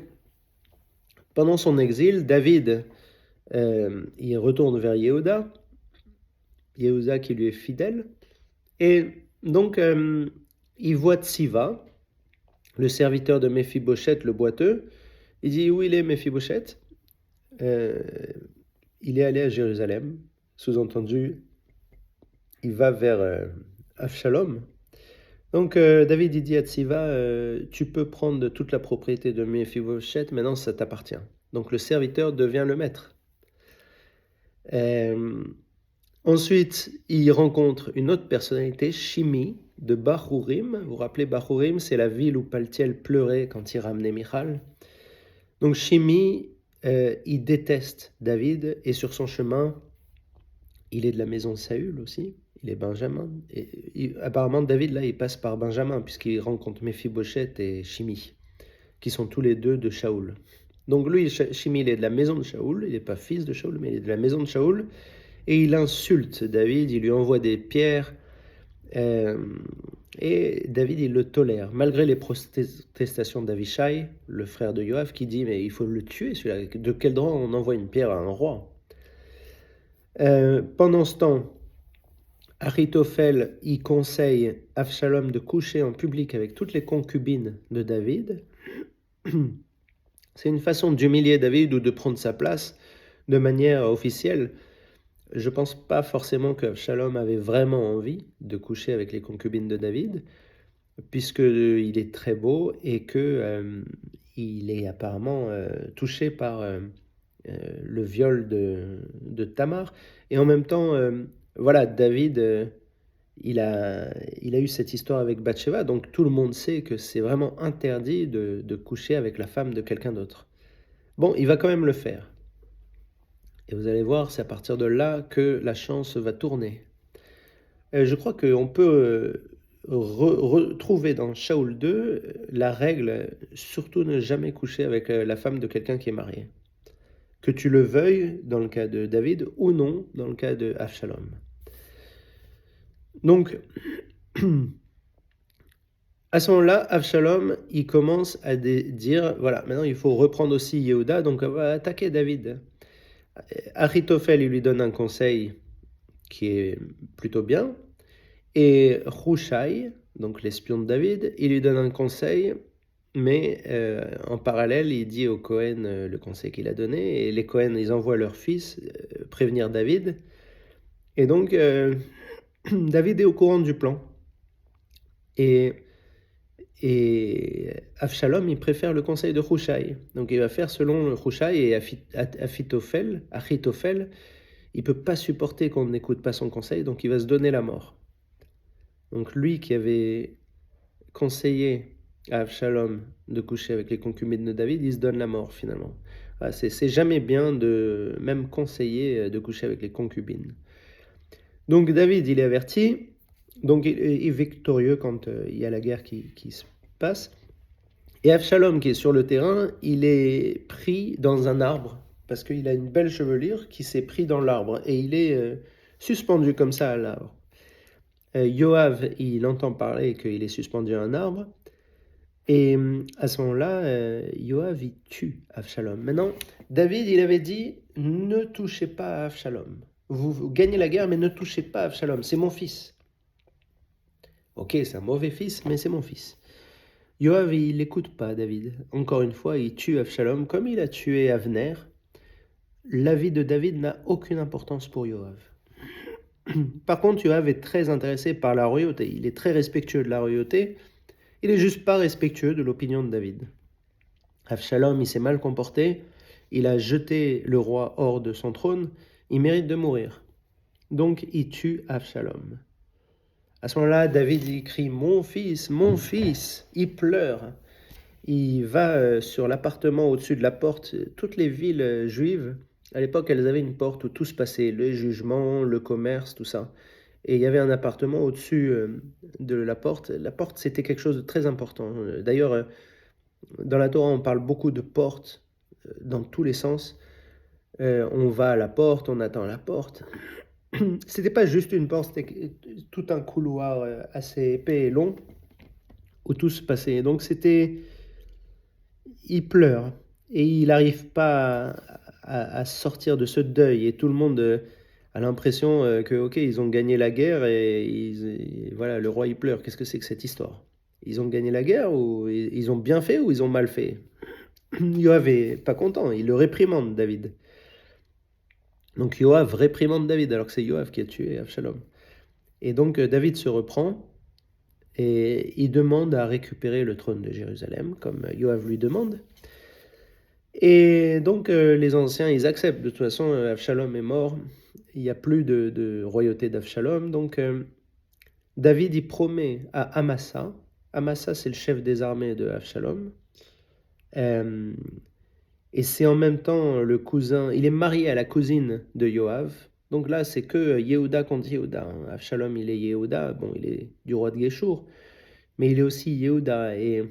pendant son exil, David, il retourne vers Yehuda qui lui est fidèle. Et donc, il voit Tsiva, le serviteur de Méphibosheth, le boiteux. Il dit, où il est Méphibosheth? Il est allé à Jérusalem. Sous-entendu, il va vers Avshalom. Donc David il dit à Tsiva, tu peux prendre toute la propriété de Méphibosheth, maintenant ça t'appartient. Donc le serviteur devient le maître. Ensuite, il rencontre une autre personnalité, Shimi, de Bahurim. Vous vous rappelez, Bahurim, c'est la ville où Paltiel pleurait quand il ramenait Michal. Donc Shimi, il déteste David, et sur son chemin, il est de la maison de Saül aussi, il est Benjamin. Et apparemment, David, là, il passe par Benjamin, puisqu'il rencontre Méphibosheth et Shimi, qui sont tous les deux de Shaoul. Donc lui, Shimi, il est de la maison de Shaoul, il n'est pas fils de Shaoul, mais il est de la maison de Shaoul, et il insulte David, il lui envoie des pierres, et David, il le tolère, malgré les protestations d'Avishai, le frère de Yoav, qui dit, mais il faut le tuer, celui-là. De quel droit on envoie une pierre à un roi? Pendant ce temps, Achitophel, il conseille Avshalom de coucher en public avec toutes les concubines de David. C'est une façon d'humilier David ou de prendre sa place de manière officielle. Je ne pense pas forcément que Avshalom avait vraiment envie de coucher avec les concubines de David, puisqu'il est très beau et qu'il est apparemment touché par le viol de Tamar. Et en même temps, voilà, David, il a eu cette histoire avec Bathsheba, donc tout le monde sait que c'est vraiment interdit de coucher avec la femme de quelqu'un d'autre. Bon, il va quand même le faire. Et vous allez voir, c'est à partir de là que la chance va tourner. Je crois qu'on peut retrouver dans Shaoul 2 la règle, surtout ne jamais coucher avec la femme de quelqu'un qui est marié. Que tu le veuilles dans le cas de David ou non dans le cas de Avshalom. Donc, à ce moment-là, Avshalom, il commence à dire, voilà, maintenant il faut reprendre aussi Yehuda, donc on va attaquer David. Achitophel, il lui donne un conseil qui est plutôt bien, et Hushai, donc l'espion de David, il lui donne un conseil, mais en parallèle, il dit au Cohen le conseil qu'il a donné, et les Cohen, ils envoient leur fils prévenir David, et donc David est au courant du plan. Et Avshalom, il préfère le conseil de Hushai. Donc il va faire selon le Hushai, et Achitophel, il ne peut pas supporter qu'on n'écoute pas son conseil, donc il va se donner la mort. Donc lui qui avait conseillé à Avshalom de coucher avec les concubines de David, il se donne la mort finalement. Voilà, c'est jamais bien de même conseiller de coucher avec les concubines. Donc David, il est averti, donc il est victorieux quand il y a la guerre qui se passe. Et Avshalom, qui est sur le terrain, il est pris dans un arbre, parce qu'il a une belle chevelure qui s'est pris dans l'arbre, et il est suspendu comme ça à l'arbre. Yoav, il entend parler qu'il est suspendu à un arbre, et à ce moment-là, Yoav, il tue Avshalom. Maintenant, David, il avait dit, ne touchez pas à Avshalom. vous gagnez la guerre, mais ne touchez pas Avshalom, c'est mon fils. Ok, c'est un mauvais fils, mais c'est mon fils. Yoav, il n'écoute pas David. Encore une fois, il tue Avshalom comme il a tué Avner. La vie de David n'a aucune importance pour Yoav. Par contre, Yoav est très intéressé par la royauté. Il est très respectueux de la royauté. Il n'est juste pas respectueux de l'opinion de David. Avshalom, il s'est mal comporté. Il a jeté le roi hors de son trône. Il mérite de mourir. Donc, il tue Avshalom. À ce moment-là, David il crie « Mon fils, mon fils !» Il pleure. Il va sur l'appartement au-dessus de la porte. Toutes les villes juives, à l'époque, elles avaient une porte où tout se passait, le jugement, le commerce, tout ça. Et il y avait un appartement au-dessus de la porte. La porte, c'était quelque chose de très important. D'ailleurs, dans la Torah, on parle beaucoup de portes dans tous les sens. On va à la porte, on attend à la porte. C'était pas juste une porte, c'était tout un couloir assez épais et long où tout se passait. Donc il pleure et il n'arrive pas à sortir de ce deuil. Et tout le monde a l'impression que, ok, ils ont gagné la guerre et voilà, le roi il pleure. Qu'est-ce que c'est que cette histoire? Ils ont gagné la guerre ou ils ont bien fait ou ils ont mal fait? Yoav est pas content, il le réprimande, David. Donc Yoav réprimande David alors que c'est Yoav qui a tué Avshalom. Et donc David se reprend et il demande à récupérer le trône de Jérusalem, comme Yoav lui demande. Et donc les anciens, ils acceptent. De toute façon, Avshalom est mort. Il n'y a plus de royauté d'Avshalom. Donc David, il promet à Amasa. Amasa, c'est le chef des armées de Avshalom. Et c'est en même temps le cousin. Il est marié à la cousine de Yoav. Donc là, c'est que Yehuda contre Yehuda. Avshalom, il est Yehuda. Bon, il est du roi de Géchour. Mais il est aussi Yehuda. Et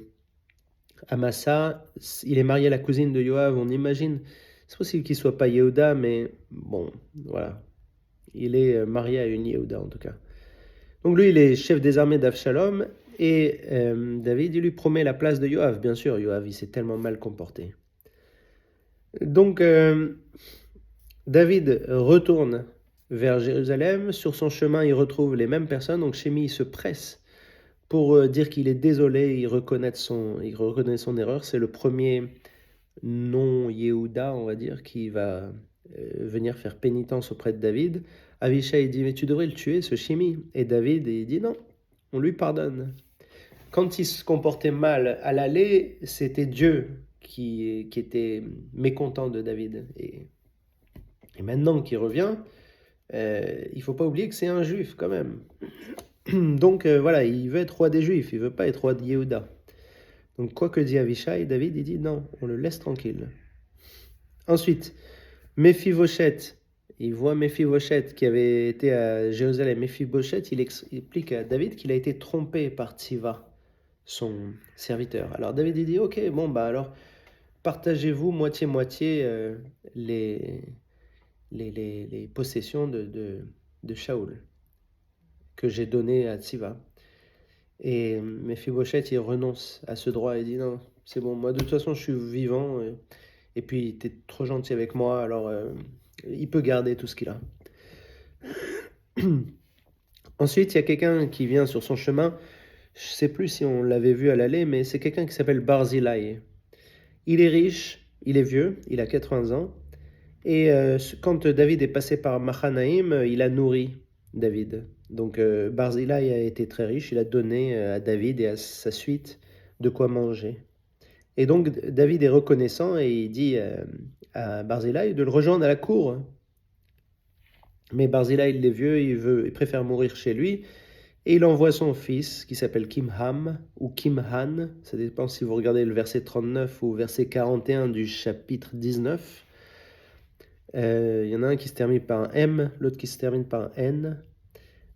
Amasa, il est marié à la cousine de Yoav, on imagine. C'est possible qu'il ne soit pas Yehuda, mais bon, voilà. Il est marié à une Yehuda en tout cas. Donc lui, il est chef des armées d'Avshalom. Et David, il lui promet la place de Yoav. Bien sûr, Yoav, il s'est tellement mal comporté. Donc, David retourne vers Jérusalem. Sur son chemin, il retrouve les mêmes personnes. Donc, Shimi se presse pour dire qu'il est désolé. Il reconnaît son erreur. C'est le premier non-Yehuda, on va dire, qui va venir faire pénitence auprès de David. Avishai dit « Mais tu devrais le tuer, ce Shimi !» Et David, il dit « Non, on lui pardonne. » Quand il se comportait mal à l'aller, c'était Dieu qui était mécontent de David. Et maintenant qu'il revient, il ne faut pas oublier que c'est un juif quand même. Donc voilà, il veut être roi des juifs, il ne veut pas être roi de Yehuda. Donc quoi que dit Avishai, David il dit non, on le laisse tranquille. Ensuite, Méphibosheth, il voit Méphibosheth qui avait été à Jérusalem. Méphibosheth, il explique à David qu'il a été trompé par Tsiva, son serviteur. Alors David il dit ok, bon bah alors partagez-vous moitié-moitié les possessions de Shaoul que j'ai données à Tsiva. Et Méphibosheth il renonce à ce droit et dit non, c'est bon, moi de toute façon je suis vivant et puis t'es trop gentil avec moi, alors il peut garder tout ce qu'il a. Ensuite il y a quelqu'un qui vient sur son chemin. Je ne sais plus si on l'avait vu à l'aller, mais c'est quelqu'un qui s'appelle Barzillai. Il est riche, il est vieux, il a 80 ans. Et quand David est passé par Mahanaïm, il a nourri David. Donc Barzillai a été très riche, il a donné à David et à sa suite de quoi manger. Et donc David est reconnaissant et il dit à Barzillai de le rejoindre à la cour. Mais Barzillai, il est vieux, il préfère mourir chez lui. Et il envoie son fils, qui s'appelle Kimham, ou Kimhan, ça dépend si vous regardez le verset 39 ou verset 41 du chapitre 19. Il y en a un qui se termine par un M, l'autre qui se termine par un N.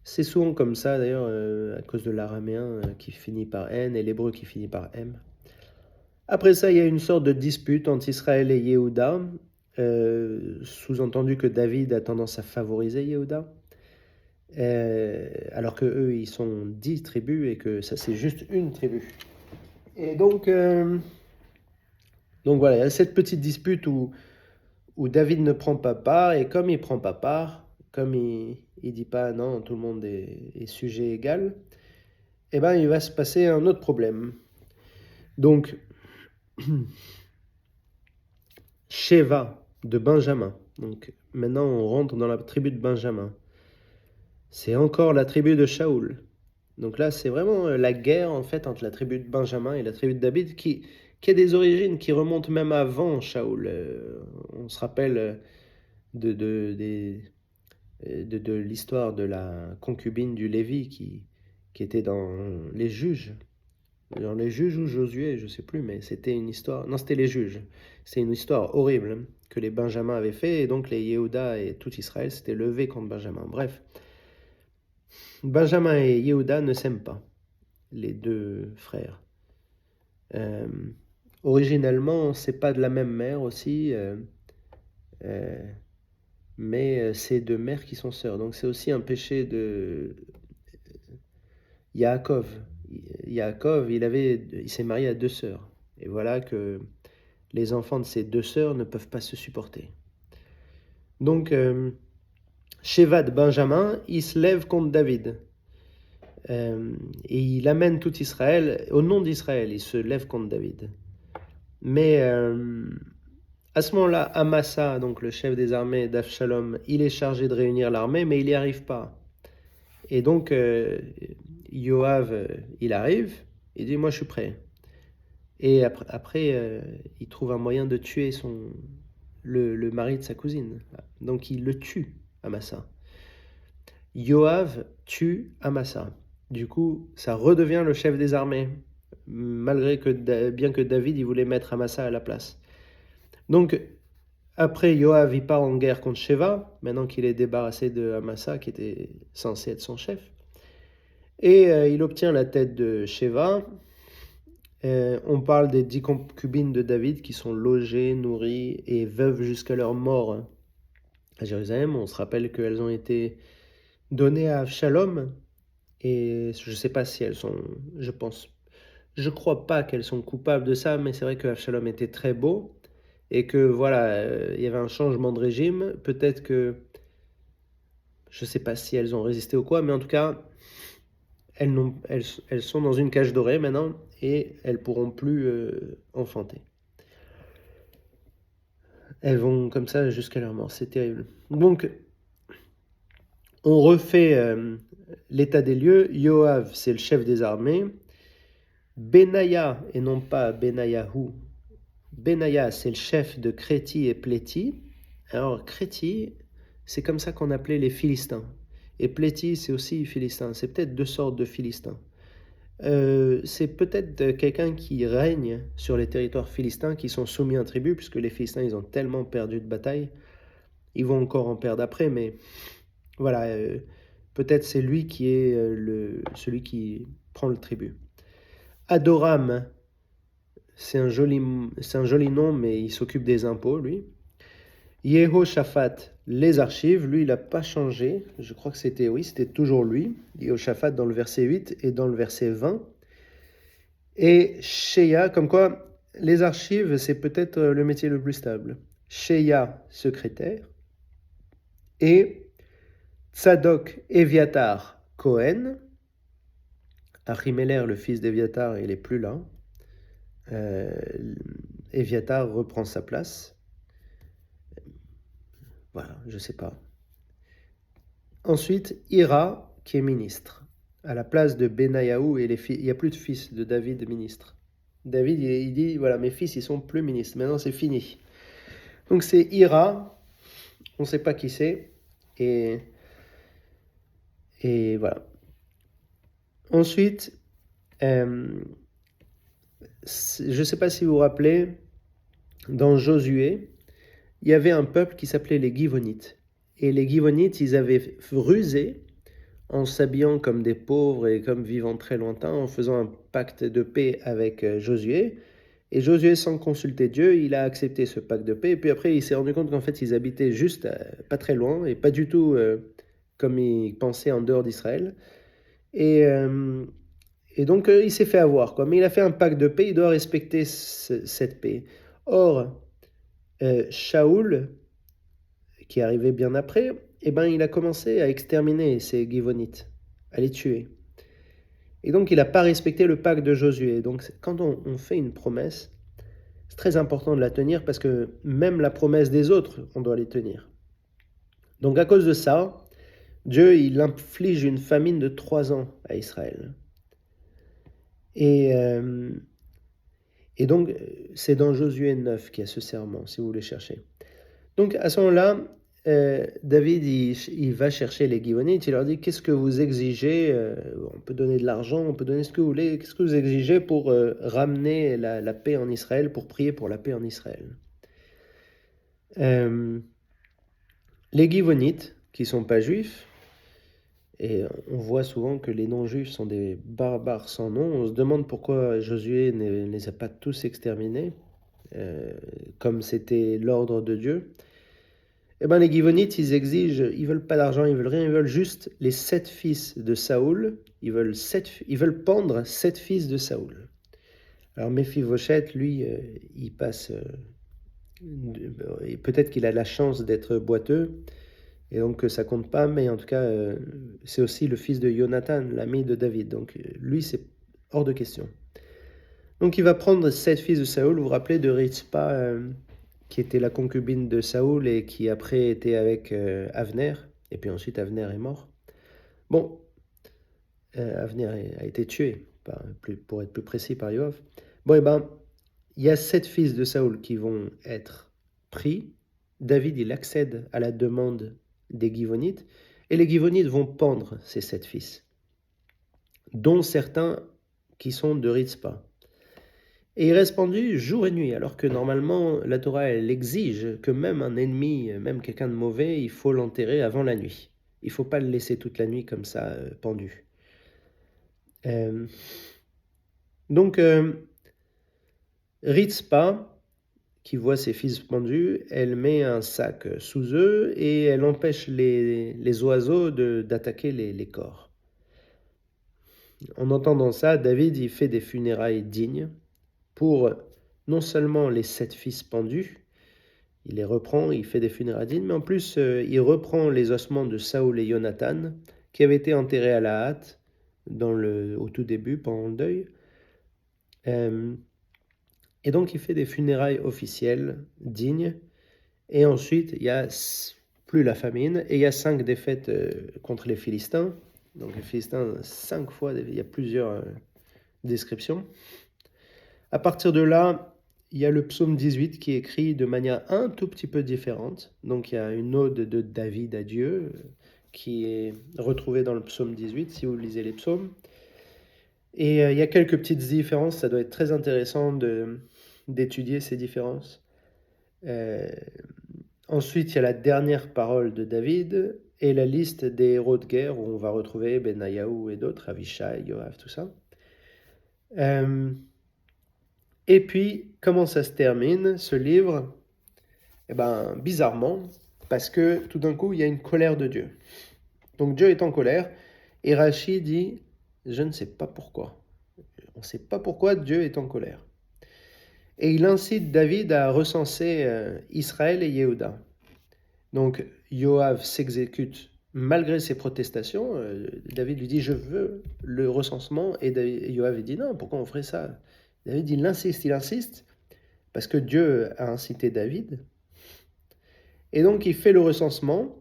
C'est souvent comme ça d'ailleurs, à cause de l'araméen qui finit par N et l'hébreu qui finit par M. Après ça, il y a une sorte de dispute entre Israël et Yehuda, sous-entendu que David a tendance à favoriser Yehuda. Alors que eux ils sont 10 tribus et que ça c'est juste une tribu. Et donc voilà, il y a cette petite dispute où David ne prend pas part, et comme il ne prend pas part, comme il dit pas non, tout le monde est sujet égal, eh ben, il va se passer un autre problème. Donc, Sheva de Benjamin. Donc, maintenant, on rentre dans la tribu de Benjamin. C'est encore la tribu de Shaoul. Donc là, c'est vraiment la guerre, en fait, entre la tribu de Benjamin et la tribu de David, qui a des origines qui remontent même avant Shaoul. On se rappelle de l'histoire de la concubine du Lévi qui était dans les Juges. Dans les Juges ou Josué, je sais plus, mais c'était une histoire. Non, c'était les Juges. C'est une histoire horrible que les Benjamins avaient fait, et donc les Yehuda et tout Israël s'étaient levés contre Benjamin. Bref, Benjamin et Yehuda ne s'aiment pas, les deux frères. Originellement, c'est pas de la même mère aussi, mais c'est deux mères qui sont sœurs. Donc c'est aussi un péché de Yaakov. Yaakov, il s'est marié à deux sœurs. Et voilà que les enfants de ces deux sœurs ne peuvent pas se supporter. Donc, Sheva de Benjamin, il se lève contre David. Et il amène tout Israël, au nom d'Israël, il se lève contre David. Mais à ce moment-là, Amasa, donc le chef des armées d'Avshalom, il est chargé de réunir l'armée, mais il n'y arrive pas. Et donc, Yoav, il arrive, il dit, moi je suis prêt. Et après il trouve un moyen de tuer le mari de sa cousine. Donc il le tue, Amasa. Yoav tue Amasa. Du coup, ça redevient le chef des armées, malgré que, bien que David, il voulait mettre Amasa à la place. Donc, après, Yoav, il part en guerre contre Sheva, maintenant qu'il est débarrassé de Amasa, qui était censé être son chef. Et il obtient la tête de Sheva. On parle des 10 concubines de David qui sont logées, nourries et veuves jusqu'à leur mort à Jérusalem. On se rappelle qu'elles ont été données à Avshalom. Et je ne sais pas si elles sont, je crois pas qu'elles sont coupables de ça, mais c'est vrai que Avshalom était très beau et que voilà, il y avait un changement de régime. Peut-être que, je ne sais pas si elles ont résisté ou quoi, mais en tout cas, elles sont dans une cage dorée maintenant et elles pourront plus enfanter. Elles vont comme ça jusqu'à leur mort, c'est terrible. Donc, on refait l'état des lieux. Yoav, c'est le chef des armées. Benaya, et non pas Benayahu. Benaya, c'est le chef de Créti et Pléti. Alors, Créti, c'est comme ça qu'on appelait les Philistins. Et Pléti, c'est aussi Philistin. C'est peut-être deux sortes de Philistins. C'est peut-être quelqu'un qui règne sur les territoires philistins qui sont soumis à un tribut, puisque les Philistins, ils ont tellement perdu de bataille. Ils vont encore en perdre après, mais voilà, peut-être c'est lui qui est celui qui prend le tribut. Adoram, c'est un joli nom, mais il s'occupe des impôts, lui. Yehoshaphat, les archives, lui, il n'a pas changé. Je crois que c'était toujours lui. Yehoshaphat dans le verset 8 et dans le verset 20. Et Sheya, comme quoi, les archives, c'est peut-être le métier le plus stable. Sheya, secrétaire. Et Tzadok, Éviatar, Cohen. Achiméler, le fils d'Éviatar, il n'est plus là. Éviatar reprend sa place. Voilà, je ne sais pas. Ensuite, Ira, qui est ministre. À la place de Benayahu, et il n'y a plus de fils de David ministre. David, il dit, voilà, mes fils, ils sont plus ministres. Maintenant, c'est fini. Donc, c'est Ira. On ne sait pas qui c'est. Et voilà. Ensuite, je ne sais pas si vous vous rappelez, dans Josué, il y avait un peuple qui s'appelait les Givonites. Et les Givonites, ils avaient rusé en s'habillant comme des pauvres et comme vivant très lointain, en faisant un pacte de paix avec Josué. Et Josué, sans consulter Dieu, il a accepté ce pacte de paix. Et puis après, il s'est rendu compte qu'en fait, ils habitaient juste pas très loin et pas du tout comme il pensait en dehors d'Israël. Et donc, il s'est fait avoir, quoi. Mais il a fait un pacte de paix, il doit respecter cette paix. Or, Shaoul, qui est arrivé bien après, eh ben, il a commencé à exterminer ces Givonites, à les tuer. Et donc, il n'a pas respecté le pacte de Josué. Donc, quand on fait une promesse, c'est très important de la tenir parce que même la promesse des autres, on doit les tenir. Donc, à cause de ça, Dieu, il inflige une famine de 3 ans à Israël. Et donc, c'est dans Josué 9 qu'il y a ce serment, si vous voulez chercher. Donc, à ce moment-là, David, il va chercher les Givonites, il leur dit, qu'est-ce que vous exigez? On peut donner de l'argent, on peut donner ce que vous voulez. Qu'est-ce que vous exigez pour ramener la paix en Israël, pour prier pour la paix en Israël? Les Givonites, qui ne sont pas juifs, et on voit souvent que les non-juifs sont des barbares sans nom. On se demande pourquoi Josué ne les a pas tous exterminés, comme c'était l'ordre de Dieu. Eh ben, les Givonites, ils veulent pas d'argent, ils veulent rien, ils veulent juste les 7 fils de Saoul. Ils veulent pendre 7 fils de Saoul. Alors Méphibosheth, lui, il passe. Peut-être qu'il a la chance d'être boiteux, et donc ça compte pas, mais en tout cas, c'est aussi le fils de Jonathan, l'ami de David. Donc lui, c'est hors de question. Donc il va prendre 7 fils de Saoul. Vous vous rappelez de Ritzpa, qui était la concubine de Saoul et qui après était avec Avner, et puis ensuite Avner est mort. Bon, Avner a été tué, pour être plus précis, par Yoav. Bon, et ben, il y a 7 fils de Saoul qui vont être pris. David, il accède à la demande des Givonites, et les Givonites vont pendre ces 7 fils, dont certains qui sont de Ritzpa. Et il reste pendu jour et nuit, alors que normalement la Torah elle exige que même un ennemi, même quelqu'un de mauvais, il faut l'enterrer avant la nuit. Il ne faut pas le laisser toute la nuit comme ça, pendu. Donc Ritzpa, qui voit ses fils pendus, elle met un sac sous eux et elle empêche les oiseaux d'attaquer les corps. En entendant ça, David il fait des funérailles dignes pour non seulement les 7 fils pendus, il les reprend, il fait des funérailles dignes, mais en plus il reprend les ossements de Saoul et Jonathan qui avaient été enterrés à la hâte au tout début pendant le deuil. Et donc il fait des funérailles officielles dignes, et ensuite il y a plus la famine et il y a 5 défaites contre les Philistins. Donc les Philistins 5 fois, il y a plusieurs descriptions. À partir de là, il y a le psaume 18 qui est écrit de manière un tout petit peu différente. Donc il y a une ode de David à Dieu qui est retrouvée dans le psaume 18 si vous lisez les psaumes. Et il y a quelques petites différences, ça doit être très intéressant d'étudier ces différences. Ensuite, il y a la dernière parole de David et la liste des héros de guerre où on va retrouver Benayahu et d'autres, Avishai, Yoav, tout ça. Et puis, comment ça se termine, ce livre? Eh ben, bizarrement, parce que tout d'un coup, il y a une colère de Dieu. Donc Dieu est en colère, et Rachi dit, je ne sais pas pourquoi. On ne sait pas pourquoi Dieu est en colère. Et il incite David à recenser Israël et Yehuda. Donc Yoav s'exécute malgré ses protestations. David lui dit, je veux le recensement, et Yoav dit, non, pourquoi on ferait ça? David il insiste, parce que Dieu a incité David. Et donc il fait le recensement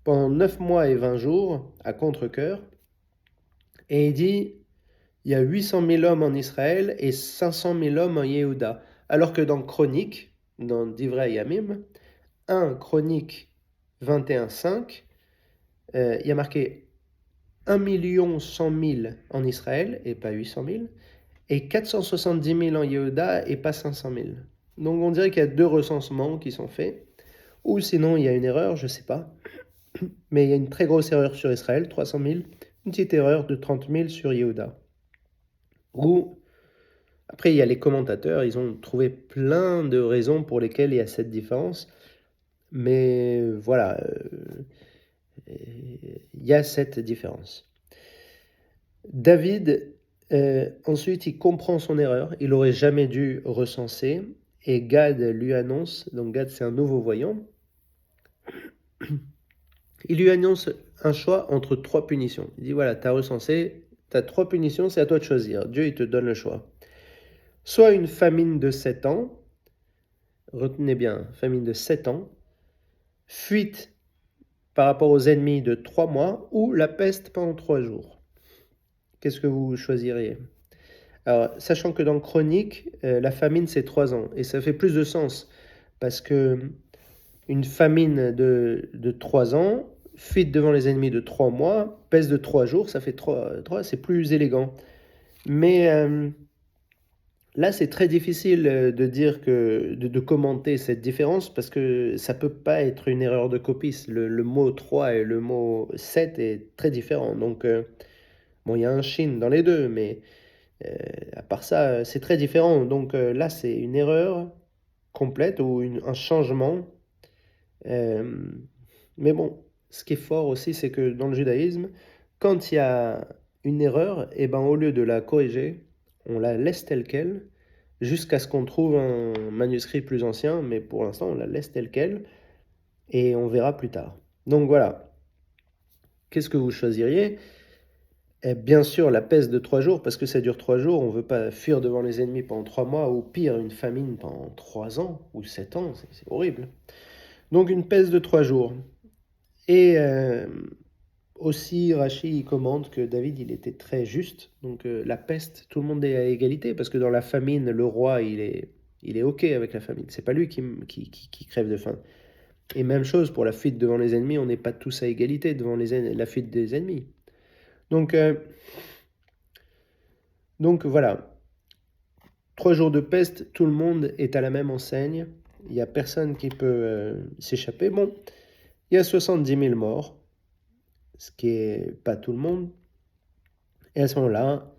pendant 9 mois et 20 jours à contre-cœur. Et il dit, il y a 800 000 hommes en Israël et 500 000 hommes en Yehuda. Alors que dans Chronique, dans Divrei Yamim, 1 Chronique 21:5, il y a marqué 1 100 000 en Israël et pas 800 000, et 470 000 en Yehuda et pas 500 000. Donc on dirait qu'il y a 2 recensements qui sont faits. Ou sinon, il y a une erreur, je ne sais pas. Mais il y a une très grosse erreur sur Israël, 300 000. Une petite erreur de 30 000 sur Yehuda. Ou, après, il y a les commentateurs, ils ont trouvé plein de raisons pour lesquelles il y a cette différence. Mais voilà, il y a cette différence. David, ensuite, il comprend son erreur. Il n'aurait jamais dû recenser. Et Gad lui annonce, donc Gad c'est un nouveau voyant, il lui annonce un choix entre 3 punitions. Il dit, voilà, tu as recensé, tu as 3 punitions, c'est à toi de choisir. Dieu, il te donne le choix. Soit une famine de 7 ans, retenez bien, famine de 7 ans, fuite par rapport aux ennemis de 3 mois, ou la peste pendant 3 jours. Qu'est-ce que vous choisiriez? Alors, sachant que dans Chronique, la famine, c'est 3 ans. Et ça fait plus de sens, parce que une famine de 3 ans, fuite devant les ennemis de 3 mois, peste de 3 jours, ça fait 3, c'est plus élégant. Mais là, c'est très difficile de dire de commenter cette différence, parce que ça peut pas être une erreur de copie. Le mot 3 et le mot 7 est très différent. Donc, bon, il y a un shin dans les deux, mais à part ça, c'est très différent. Donc là, c'est une erreur complète ou un changement. Mais bon, ce qui est fort aussi, c'est que dans le judaïsme, quand il y a une erreur, et ben, au lieu de la corriger, on la laisse telle quelle, jusqu'à ce qu'on trouve un manuscrit plus ancien, mais pour l'instant, on la laisse telle quelle, et on verra plus tard. Donc voilà, qu'est-ce que vous choisiriez? Bien sûr, la peste de 3 jours, parce que ça dure 3 jours, on ne veut pas fuir devant les ennemis pendant 3 mois, ou pire, une famine pendant 3 ans, ou 7 ans, c'est horrible. Donc une peste de 3 jours. Et aussi, Rachid il commente que David, il était très juste. Donc la peste, tout le monde est à égalité, parce que dans la famine, le roi, il est OK avec la famine. C'est pas lui qui crève de faim. Et même chose pour la fuite devant les ennemis, on n'est pas tous à égalité devant la fuite des ennemis. Donc voilà, 3 jours de peste, tout le monde est à la même enseigne. Il n'y a personne qui peut s'échapper. Bon, il y a 70 000 morts, ce qui est pas tout le monde. Et à ce moment-là,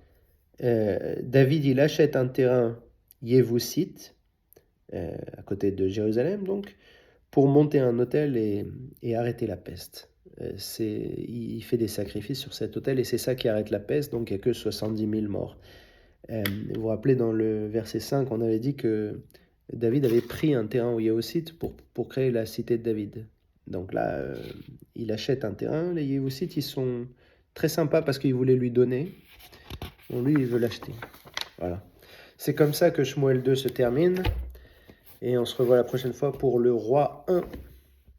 David, il achète un terrain Yévousite, à côté de Jérusalem, donc, pour monter un autel et arrêter la peste. Il fait des sacrifices sur cet autel, et c'est ça qui arrête la peste, donc il n'y a que 70 000 morts. Vous vous rappelez, dans le verset 5, on avait dit que David avait pris un terrain au Yéhousite pour créer la cité de David. Donc là, il achète un terrain. Les Yéhousites, ils sont très sympas parce qu'ils voulaient lui donner. Bon, lui, il veut l'acheter. Voilà. C'est comme ça que Shmuel 2 se termine. Et on se revoit la prochaine fois pour le roi 1.